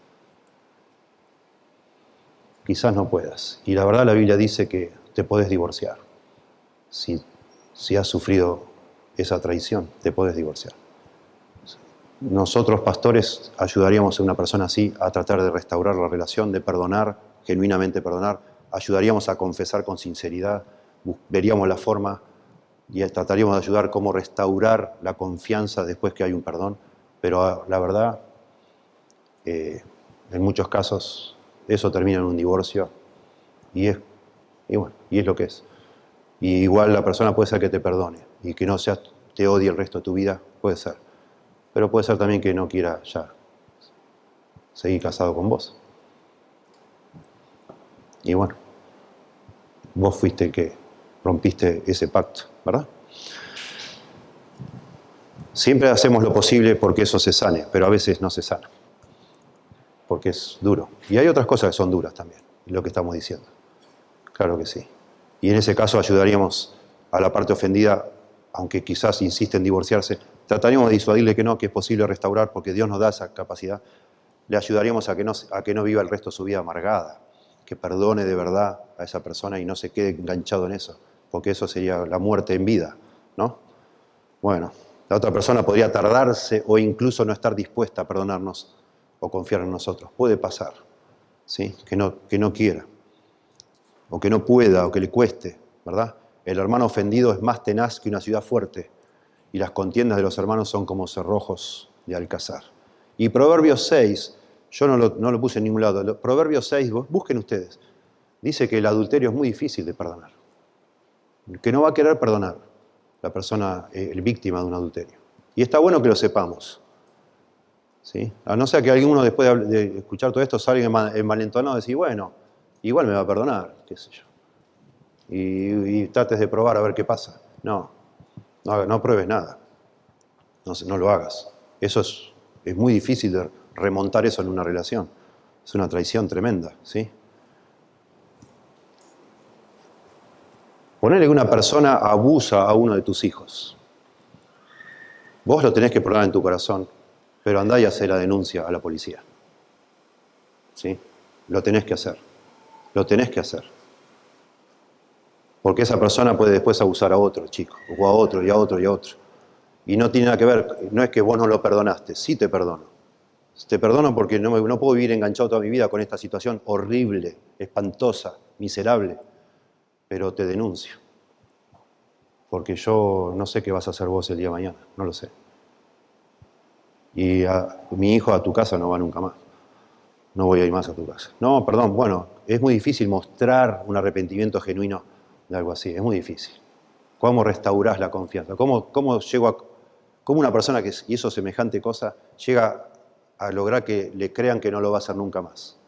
Speaker 1: Quizás no puedas. Y la verdad la Biblia dice que te podés divorciar. Si has sufrido esa traición, te podés divorciar. Nosotros, pastores, ayudaríamos a una persona así a tratar de restaurar la relación, de perdonar, genuinamente perdonar. Ayudaríamos a confesar con sinceridad, veríamos la forma y trataríamos de ayudar cómo restaurar la confianza después que hay un perdón. Pero la verdad, en muchos casos eso termina en un divorcio y bueno, y es lo que es. Y igual la persona puede ser que te perdone y que no te odie el resto de tu vida, puede ser. Pero puede ser también que no quiera ya seguir casado con vos. Y bueno, vos fuiste el que rompiste ese pacto, ¿verdad? Siempre hacemos lo posible porque eso se sane, pero a veces no se sana. Porque es duro. Y hay otras cosas que son duras también, lo que estamos diciendo. Claro que sí. Y en ese caso ayudaríamos a la parte ofendida, aunque quizás insiste en divorciarse, trataríamos de disuadirle que no, que es posible restaurar, porque Dios nos da esa capacidad. Le ayudaríamos a que no viva el resto de su vida amargada, que perdone de verdad a esa persona y no se quede enganchado en eso, porque eso sería la muerte en vida, ¿no? Bueno, la otra persona podría tardarse o incluso no estar dispuesta a perdonarnos o confiar en nosotros. Puede pasar, ¿sí? Que no quiera, o que no pueda, o que le cueste, ¿verdad? El hermano ofendido es más tenaz que una ciudad fuerte, y las contiendas de los hermanos son como cerrojos de alcázar. Y Proverbios 6, yo no lo puse en ningún lado, Proverbios 6, busquen ustedes, dice que el adulterio es muy difícil de perdonar, que no va a querer perdonar la persona, el víctima de un adulterio. Y está bueno que lo sepamos, ¿sí? A no ser que alguno después de escuchar todo esto salga envalentonado y decir, bueno, igual me va a perdonar, qué sé yo. Y trates de probar a ver qué pasa. No pruebes nada. No lo hagas. Eso es muy difícil de remontar eso en una relación. Es una traición tremenda, ¿sí? Ponele que una persona abusa a uno de tus hijos. Vos lo tenés que perdonar en tu corazón, pero andá y hacé la denuncia a la policía. ¿Sí? Lo tenés que hacer. Lo tenés que hacer. Porque esa persona puede después abusar a otro chico, o a otro, y a otro, y a otro. Y no tiene nada que ver, no es que vos no lo perdonaste, sí te perdono. Te perdono porque no puedo vivir enganchado toda mi vida con esta situación horrible, espantosa, miserable, pero te denuncio. Porque yo no sé qué vas a hacer vos el día de mañana, no lo sé. Y mi hijo a tu casa no va nunca más. No voy a ir más a tu casa. No, perdón, bueno, es muy difícil mostrar un arrepentimiento genuino de algo así, es muy difícil. ¿Cómo restaurás la confianza? ¿Cómo una persona que hizo semejante cosa llega a lograr que le crean que no lo va a hacer nunca más?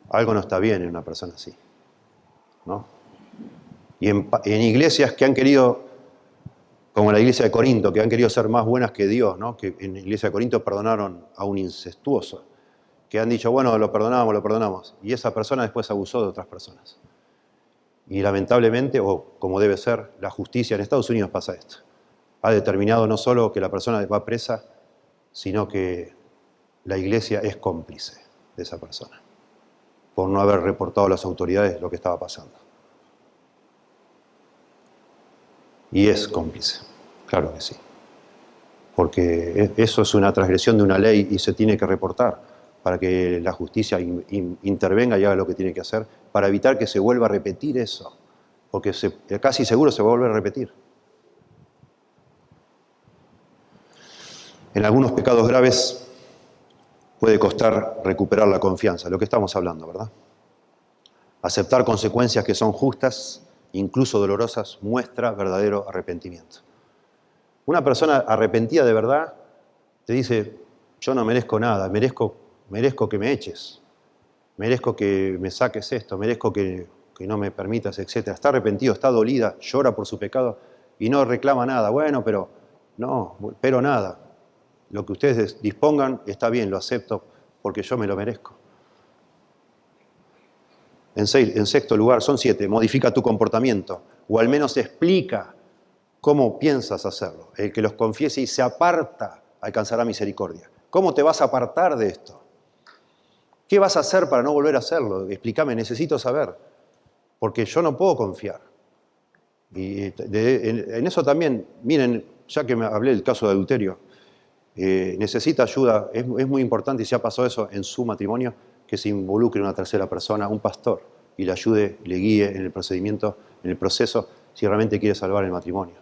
Speaker 1: Algo no está bien en una persona así, ¿no? Y en iglesias que han querido, como la iglesia de Corinto, que han querido ser más buenas que Dios, ¿no? Que en la iglesia de Corinto perdonaron a un incestuoso, que han dicho, bueno, lo perdonamos, y esa persona después abusó de otras personas. Y lamentablemente, o como debe ser, la justicia en Estados Unidos pasa esto. Ha determinado no solo que la persona va presa, sino que la iglesia es cómplice de esa persona, por no haber reportado a las autoridades lo que estaba pasando. Y es cómplice, claro que sí. Porque eso es una transgresión de una ley y se tiene que reportar para que la justicia intervenga y haga lo que tiene que hacer para evitar que se vuelva a repetir eso. Porque casi seguro se va a volver a repetir. En algunos pecados graves puede costar recuperar la confianza, lo que estamos hablando, ¿verdad? Aceptar consecuencias que son justas, incluso dolorosas, muestra verdadero arrepentimiento. Una persona arrepentida de verdad te dice, yo no merezco nada, merezco que me eches, merezco que me saques esto, merezco que no me permitas, etc. Está arrepentido, está dolida, llora por su pecado y no reclama nada. Bueno, pero nada. Lo que ustedes dispongan está bien, lo acepto porque yo me lo merezco. En sexto lugar, son 7, modifica tu comportamiento, o al menos explica cómo piensas hacerlo. El que los confiese y se aparta alcanzará misericordia. ¿Cómo te vas a apartar de esto? ¿Qué vas a hacer para no volver a hacerlo? Explícame, necesito saber, porque yo no puedo confiar. Y en eso también, miren, ya que me hablé del caso de adulterio, necesita ayuda, es muy importante, y si ha pasado eso en su matrimonio, que se involucre una tercera persona, un pastor, y le ayude, le guíe en el procedimiento, en el proceso, si realmente quiere salvar el matrimonio.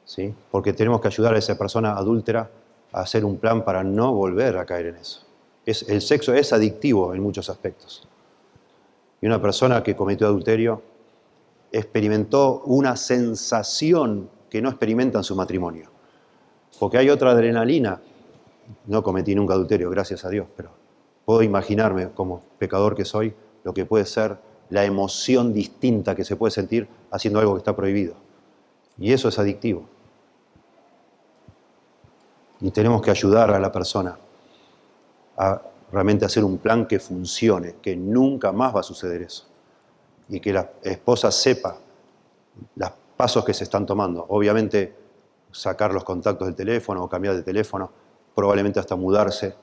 Speaker 1: ¿Sí? Porque tenemos que ayudar a esa persona adúltera a hacer un plan para no volver a caer en eso. El sexo es adictivo en muchos aspectos. Y una persona que cometió adulterio experimentó una sensación que no experimenta en su matrimonio. Porque hay otra adrenalina. No cometí nunca adulterio, gracias a Dios, pero puedo imaginarme, como pecador que soy, lo que puede ser la emoción distinta que se puede sentir haciendo algo que está prohibido. Y eso es adictivo. Y tenemos que ayudar a la persona a realmente hacer un plan que funcione, que nunca más va a suceder eso. Y que la esposa sepa los pasos que se están tomando. Obviamente, sacar los contactos del teléfono o cambiar de teléfono, probablemente hasta mudarse.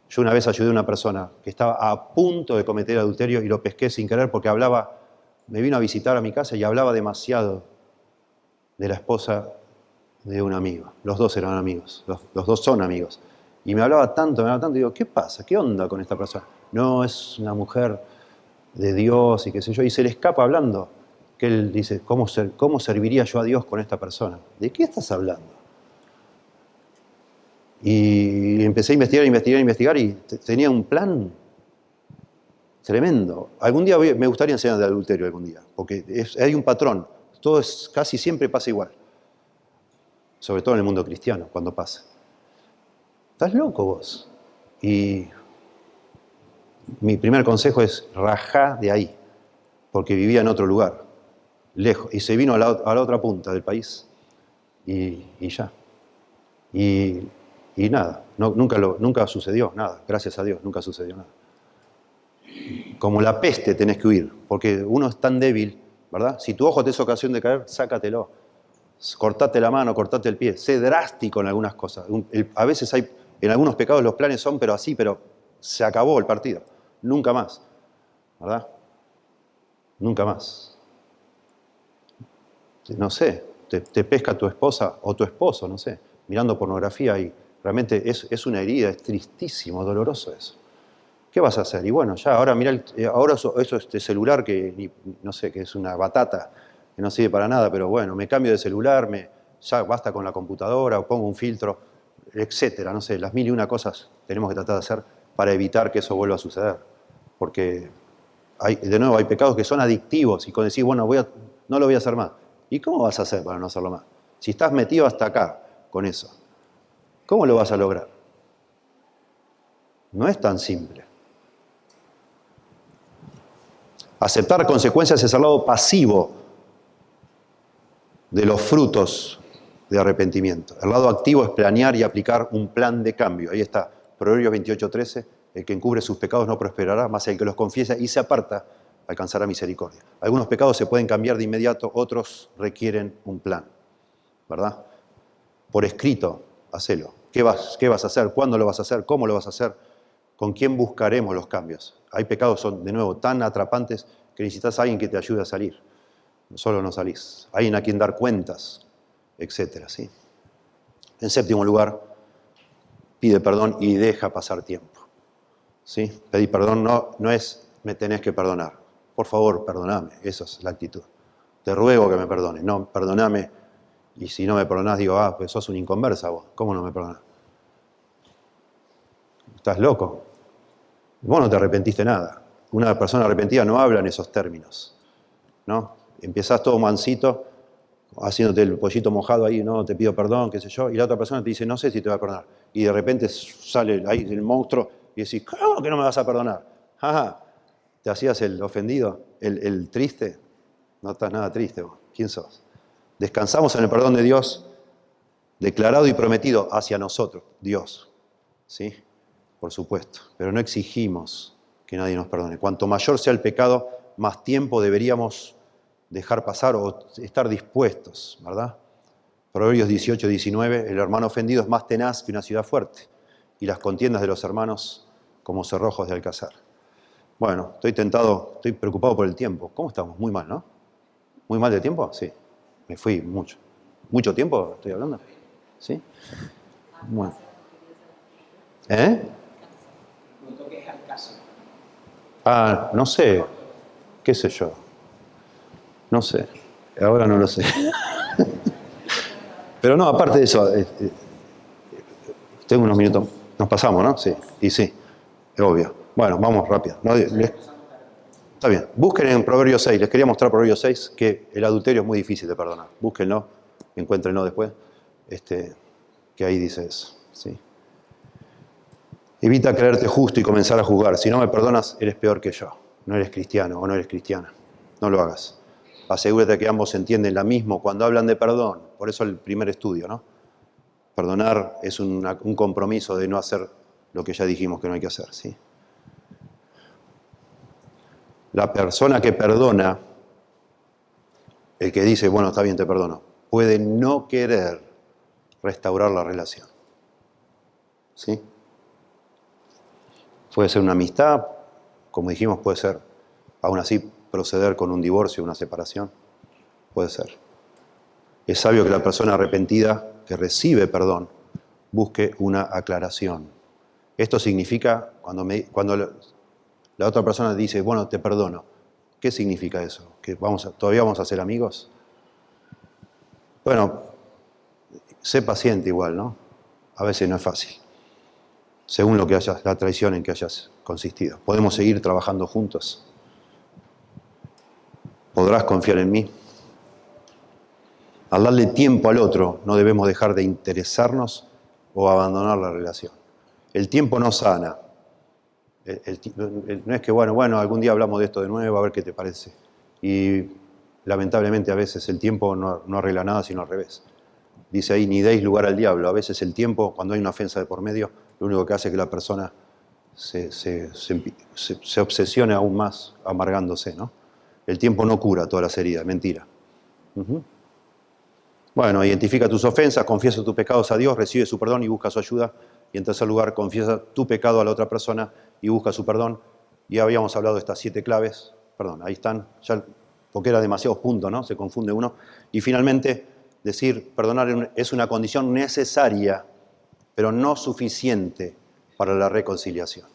Speaker 1: Yo una vez ayudé a una persona que estaba a punto de cometer adulterio y lo pesqué sin querer porque me vino a visitar a mi casa y hablaba demasiado de la esposa de un amigo. Los dos eran amigos, los dos son amigos. Y me hablaba tanto, y digo, ¿qué pasa? ¿Qué onda con esta persona? No, es una mujer de Dios y qué sé yo. Y se le escapa hablando, que él dice, ¿cómo serviría yo a Dios con esta persona? ¿De qué estás hablando? Y empecé a investigar y tenía un plan tremendo. Algún día me gustaría enseñar de adulterio algún día, porque hay un patrón. Casi siempre pasa igual. Sobre todo en el mundo cristiano, cuando pasa. ¿Estás loco vos? Y mi primer consejo es rajá de ahí, porque vivía en otro lugar, lejos, y se vino a la otra punta del país, y ya. Y nada, nunca sucedió nada, gracias a Dios, nunca sucedió nada. Como la peste tenés que huir, porque uno es tan débil, ¿verdad? Si tu ojo te es ocasión de caer, sácatelo. Cortate la mano, cortate el pie. Sé drástico en algunas cosas. A veces en algunos pecados los planes son, pero se acabó el partido. Nunca más, ¿verdad? Nunca más. No sé, te pesca tu esposa o tu esposo, no sé, mirando pornografía y realmente es una herida, es tristísimo, doloroso eso. ¿Qué vas a hacer? Y bueno, ya, ahora mira, ahora eso este celular que, no sé, que es una batata, que no sirve para nada, pero bueno, me cambio de celular, ya basta con la computadora, o pongo un filtro, etcétera, no sé, las mil y una cosas tenemos que tratar de hacer para evitar que eso vuelva a suceder. Porque, de nuevo, hay pecados que son adictivos y con decir, bueno, no lo voy a hacer más. ¿Y cómo vas a hacer para no hacerlo más? Si estás metido hasta acá con eso, ¿cómo lo vas a lograr? No es tan simple. Aceptar consecuencias es el lado pasivo de los frutos de arrepentimiento. El lado activo es planear y aplicar un plan de cambio. Ahí está, Proverbios 28:13, el que encubre sus pecados no prosperará, más el que los confiesa y se aparta alcanzará misericordia. Algunos pecados se pueden cambiar de inmediato, otros requieren un plan, ¿verdad? Por escrito, hacelo. ¿Qué vas a hacer? ¿Cuándo lo vas a hacer? ¿Cómo lo vas a hacer? ¿Con quién buscaremos los cambios? Hay pecados que son, de nuevo, tan atrapantes que necesitas a alguien que te ayude a salir. Solo no salís. Alguien a quien dar cuentas, etcétera, ¿sí? En séptimo lugar, pide perdón y deja pasar tiempo. ¿Sí? Pedir perdón no es me tenés que perdonar. Por favor, perdoname. Esa es la actitud. Te ruego que me perdones. No, perdoname. Y si no me perdonás, digo, pues sos un inconversa vos. ¿Cómo no me perdonás? ¿Estás loco? Vos no te arrepentiste nada. Una persona arrepentida no habla en esos términos, ¿no? Empiezás todo mansito, haciéndote el pollito mojado ahí, no, te pido perdón, qué sé yo, y la otra persona te dice, no sé si te voy a perdonar. Y de repente sale ahí el monstruo y decís, ¿cómo que no me vas a perdonar? Ajá, ¿te hacías el ofendido, el triste? No estás nada triste vos. ¿Quién sos? Descansamos en el perdón de Dios, declarado y prometido hacia nosotros, Dios, ¿sí? Por supuesto, pero no exigimos que nadie nos perdone. Cuanto mayor sea el pecado, más tiempo deberíamos dejar pasar o estar dispuestos, ¿verdad? Proverbios 18:19, el hermano ofendido es más tenaz que una ciudad fuerte, y las contiendas de los hermanos como cerrojos de alcázar. Bueno, estoy preocupado por el tiempo. ¿Cómo estamos? Muy mal, ¿no? ¿Muy mal de tiempo? Sí, me fui mucho. ¿Mucho tiempo estoy hablando? ¿Sí? Bueno.
Speaker 2: No toques al caso.
Speaker 1: No sé. ¿Qué sé yo? No sé. Ahora no lo sé. Pero no, aparte de eso, tengo unos minutos. Nos pasamos, ¿no? Sí. Y sí. Es obvio. Bueno, vamos rápido. ¿No? Está bien. Busquen en Proverbios 6. Les quería mostrar Proverbios 6 que el adulterio es muy difícil de perdonar. Búsquenlo, encuéntrenlo después. Que ahí dice eso. ¿Sí? Evita creerte justo y comenzar a juzgar. Si no me perdonas, eres peor que yo. No eres cristiano o no eres cristiana. No lo hagas. Asegúrate que ambos entienden lo mismo cuando hablan de perdón. Por eso el primer estudio, ¿no? Perdonar es un compromiso de no hacer lo que ya dijimos que no hay que hacer, ¿sí? La persona que perdona, el que dice, bueno, está bien, te perdono, puede no querer restaurar la relación. ¿Sí? Puede ser una amistad, como dijimos, puede ser, aún así, proceder con un divorcio, una separación. Puede ser. Es sabio que la persona arrepentida que recibe perdón busque una aclaración. Esto significa, cuando la otra persona dice, bueno, te perdono, ¿qué significa eso? ¿Que todavía vamos a ser amigos? Bueno, sé paciente igual, ¿no? A veces no es fácil, según la traición en que hayas consistido. ¿Podemos seguir trabajando juntos? ¿Podrás confiar en mí? Al darle tiempo al otro, no debemos dejar de interesarnos o abandonar la relación. El tiempo no sana. No es que, bueno, algún día hablamos de esto de nuevo, a ver qué te parece. Y lamentablemente a veces el tiempo no arregla nada, sino al revés. Dice ahí, ni deis lugar al diablo. A veces el tiempo, cuando hay una ofensa de por medio, lo único que hace es que la persona se obsesione aún más, amargándose, ¿no? El tiempo no cura todas las heridas, mentira. Bueno, identifica tus ofensas, confiesa tus pecados a Dios, recibe su perdón y busca su ayuda. Y en tercer lugar, confiesa tu pecado a la otra persona y busca su perdón. Y habíamos hablado de estas 7 claves. Perdón, ahí están, ya, porque era demasiados puntos, ¿no? Se confunde uno. Y finalmente, decir perdonar es una condición necesaria, pero no suficiente para la reconciliación.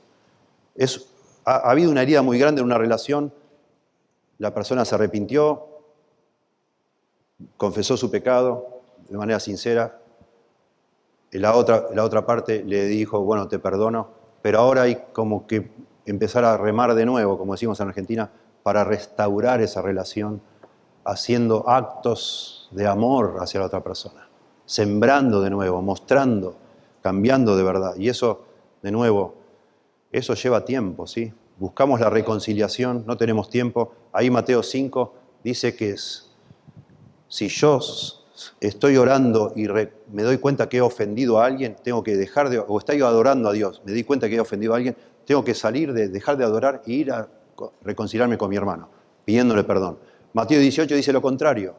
Speaker 1: Ha habido una herida muy grande en una relación, la persona se arrepintió, confesó su pecado de manera sincera, la otra parte le dijo, bueno, te perdono, pero ahora hay como que empezar a remar de nuevo, como decimos en Argentina, para restaurar esa relación, haciendo actos de amor hacia la otra persona, sembrando de nuevo, mostrando, cambiando de verdad. Y eso, de nuevo, eso lleva tiempo, ¿sí? Buscamos la reconciliación, no tenemos tiempo. Ahí Mateo 5 dice que si yo estoy orando y me doy cuenta que he ofendido a alguien, tengo que dejar de, o estoy adorando a Dios, me di cuenta que he ofendido a alguien, tengo que dejar de adorar e ir a reconciliarme con mi hermano, pidiéndole perdón. Mateo 18 dice lo contrario.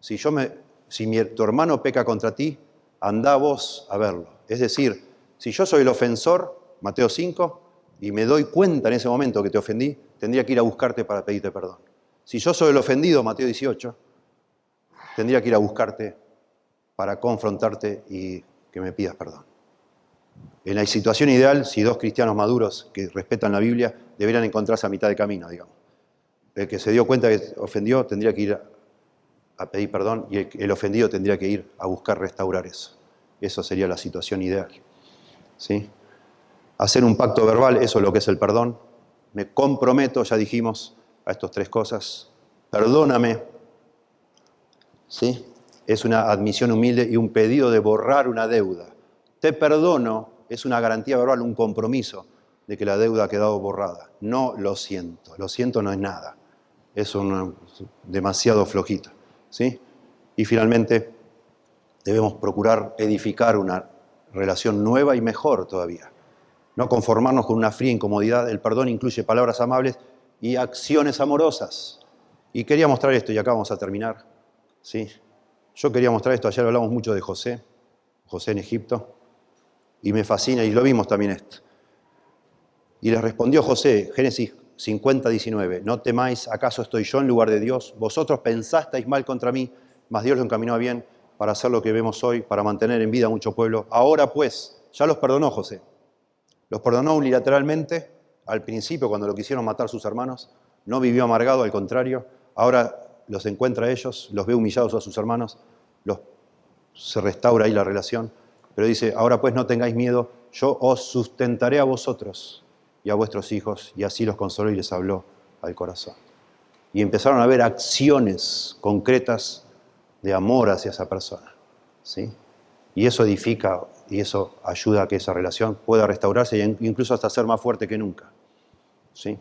Speaker 1: Si tu hermano peca contra ti, andá vos a verlo. Es decir, si yo soy el ofensor, Mateo 5, y me doy cuenta en ese momento que te ofendí, tendría que ir a buscarte para pedirte perdón. Si yo soy el ofendido, Mateo 18, tendría que ir a buscarte para confrontarte y que me pidas perdón. En la situación ideal, si 2 cristianos maduros que respetan la Biblia deberían encontrarse a mitad de camino, digamos. El que se dio cuenta que ofendió tendría que ir a pedir perdón y el ofendido tendría que ir a buscar restaurar eso. Eso sería la situación ideal. ¿Sí? Hacer un pacto verbal, eso es lo que es el perdón. Me comprometo, ya dijimos, a estas 3 cosas. Perdóname. ¿Sí? Es una admisión humilde y un pedido de borrar una deuda. Te perdono es una garantía verbal, un compromiso de que la deuda ha quedado borrada. No lo siento no es nada. Es demasiado flojito. ¿Sí? Y finalmente, debemos procurar edificar una relación nueva y mejor todavía. No conformarnos con una fría incomodidad. El perdón incluye palabras amables y acciones amorosas. Y quería mostrar esto, y acá vamos a terminar. ¿Sí? Yo quería mostrar esto, ayer hablamos mucho de José en Egipto, y me fascina, y lo vimos también esto. Y les respondió José, Génesis 50, 19, no temáis, ¿acaso estoy yo en lugar de Dios? Vosotros pensasteis mal contra mí, mas Dios lo encaminó a bien para hacer lo que vemos hoy, para mantener en vida a mucho pueblo. Ahora pues, ya los perdonó José. Los perdonó unilateralmente, al principio cuando lo quisieron matar sus hermanos, no vivió amargado, al contrario, ahora los encuentra a ellos, los ve humillados a sus hermanos, se restaura ahí la relación, pero dice, ahora pues no tengáis miedo, yo os sustentaré a vosotros y a vuestros hijos, y así los consoló y les habló al corazón. Y empezaron a ver acciones concretas de amor hacia esa persona, ¿sí? Y eso edifica y eso ayuda a que esa relación pueda restaurarse e incluso hasta ser más fuerte que nunca, ¿sí?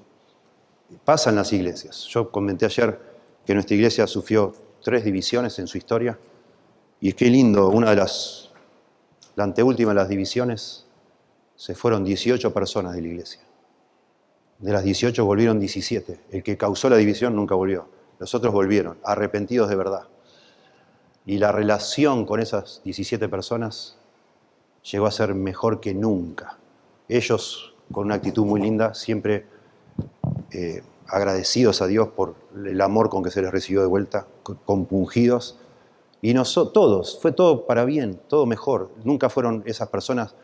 Speaker 1: Pasa en las iglesias. Yo comenté ayer que nuestra iglesia sufrió 3 divisiones en su historia, y qué lindo, la anteúltima de las divisiones, se fueron 18 personas de la iglesia. De las 18 volvieron 17. El que causó la división nunca volvió. Los otros volvieron, arrepentidos de verdad. Y la relación con esas 17 personas llegó a ser mejor que nunca. Ellos, con una actitud muy linda, siempre agradecidos a Dios por el amor con que se les recibió de vuelta, compungidos. Y todos, fue todo para bien, todo mejor. Nunca fueron esas personas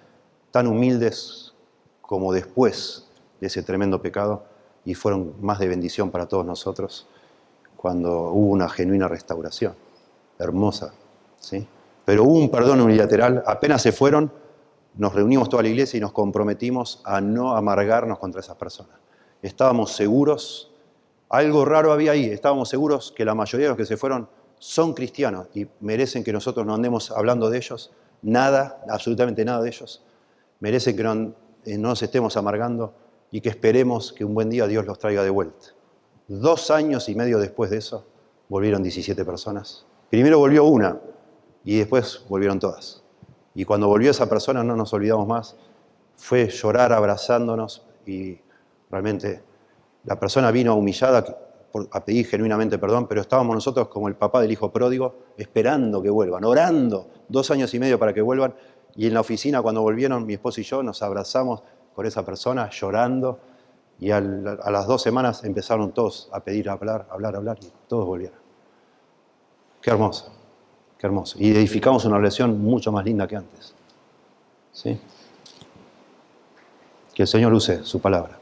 Speaker 1: tan humildes como después de ese tremendo pecado, y fueron más de bendición para todos nosotros cuando hubo una genuina restauración, hermosa, ¿sí? Pero hubo un perdón unilateral, apenas se fueron, nos reunimos toda la iglesia y nos comprometimos a no amargarnos contra esas personas. Estábamos seguros, algo raro había ahí, estábamos seguros que la mayoría de los que se fueron son cristianos y merecen que nosotros no andemos hablando de ellos, nada, absolutamente nada de ellos, merecen que no nos estemos amargando, y que esperemos que un buen día Dios los traiga de vuelta. 2 años y medio después de eso, volvieron 17 personas. Primero volvió una, y después volvieron todas. Y cuando volvió esa persona, no nos olvidamos más, fue llorar abrazándonos, y realmente la persona vino humillada a pedir genuinamente perdón, pero estábamos nosotros como el papá del hijo pródigo, esperando que vuelvan, orando 2 años y medio para que vuelvan, y en la oficina cuando volvieron mi esposo y yo nos abrazamos con esa persona, llorando, y a las 2 semanas empezaron todos a pedir hablar, y todos volvieron. Qué hermoso, qué hermoso. Y edificamos una relación mucho más linda que antes, ¿sí? Que el Señor use su palabra.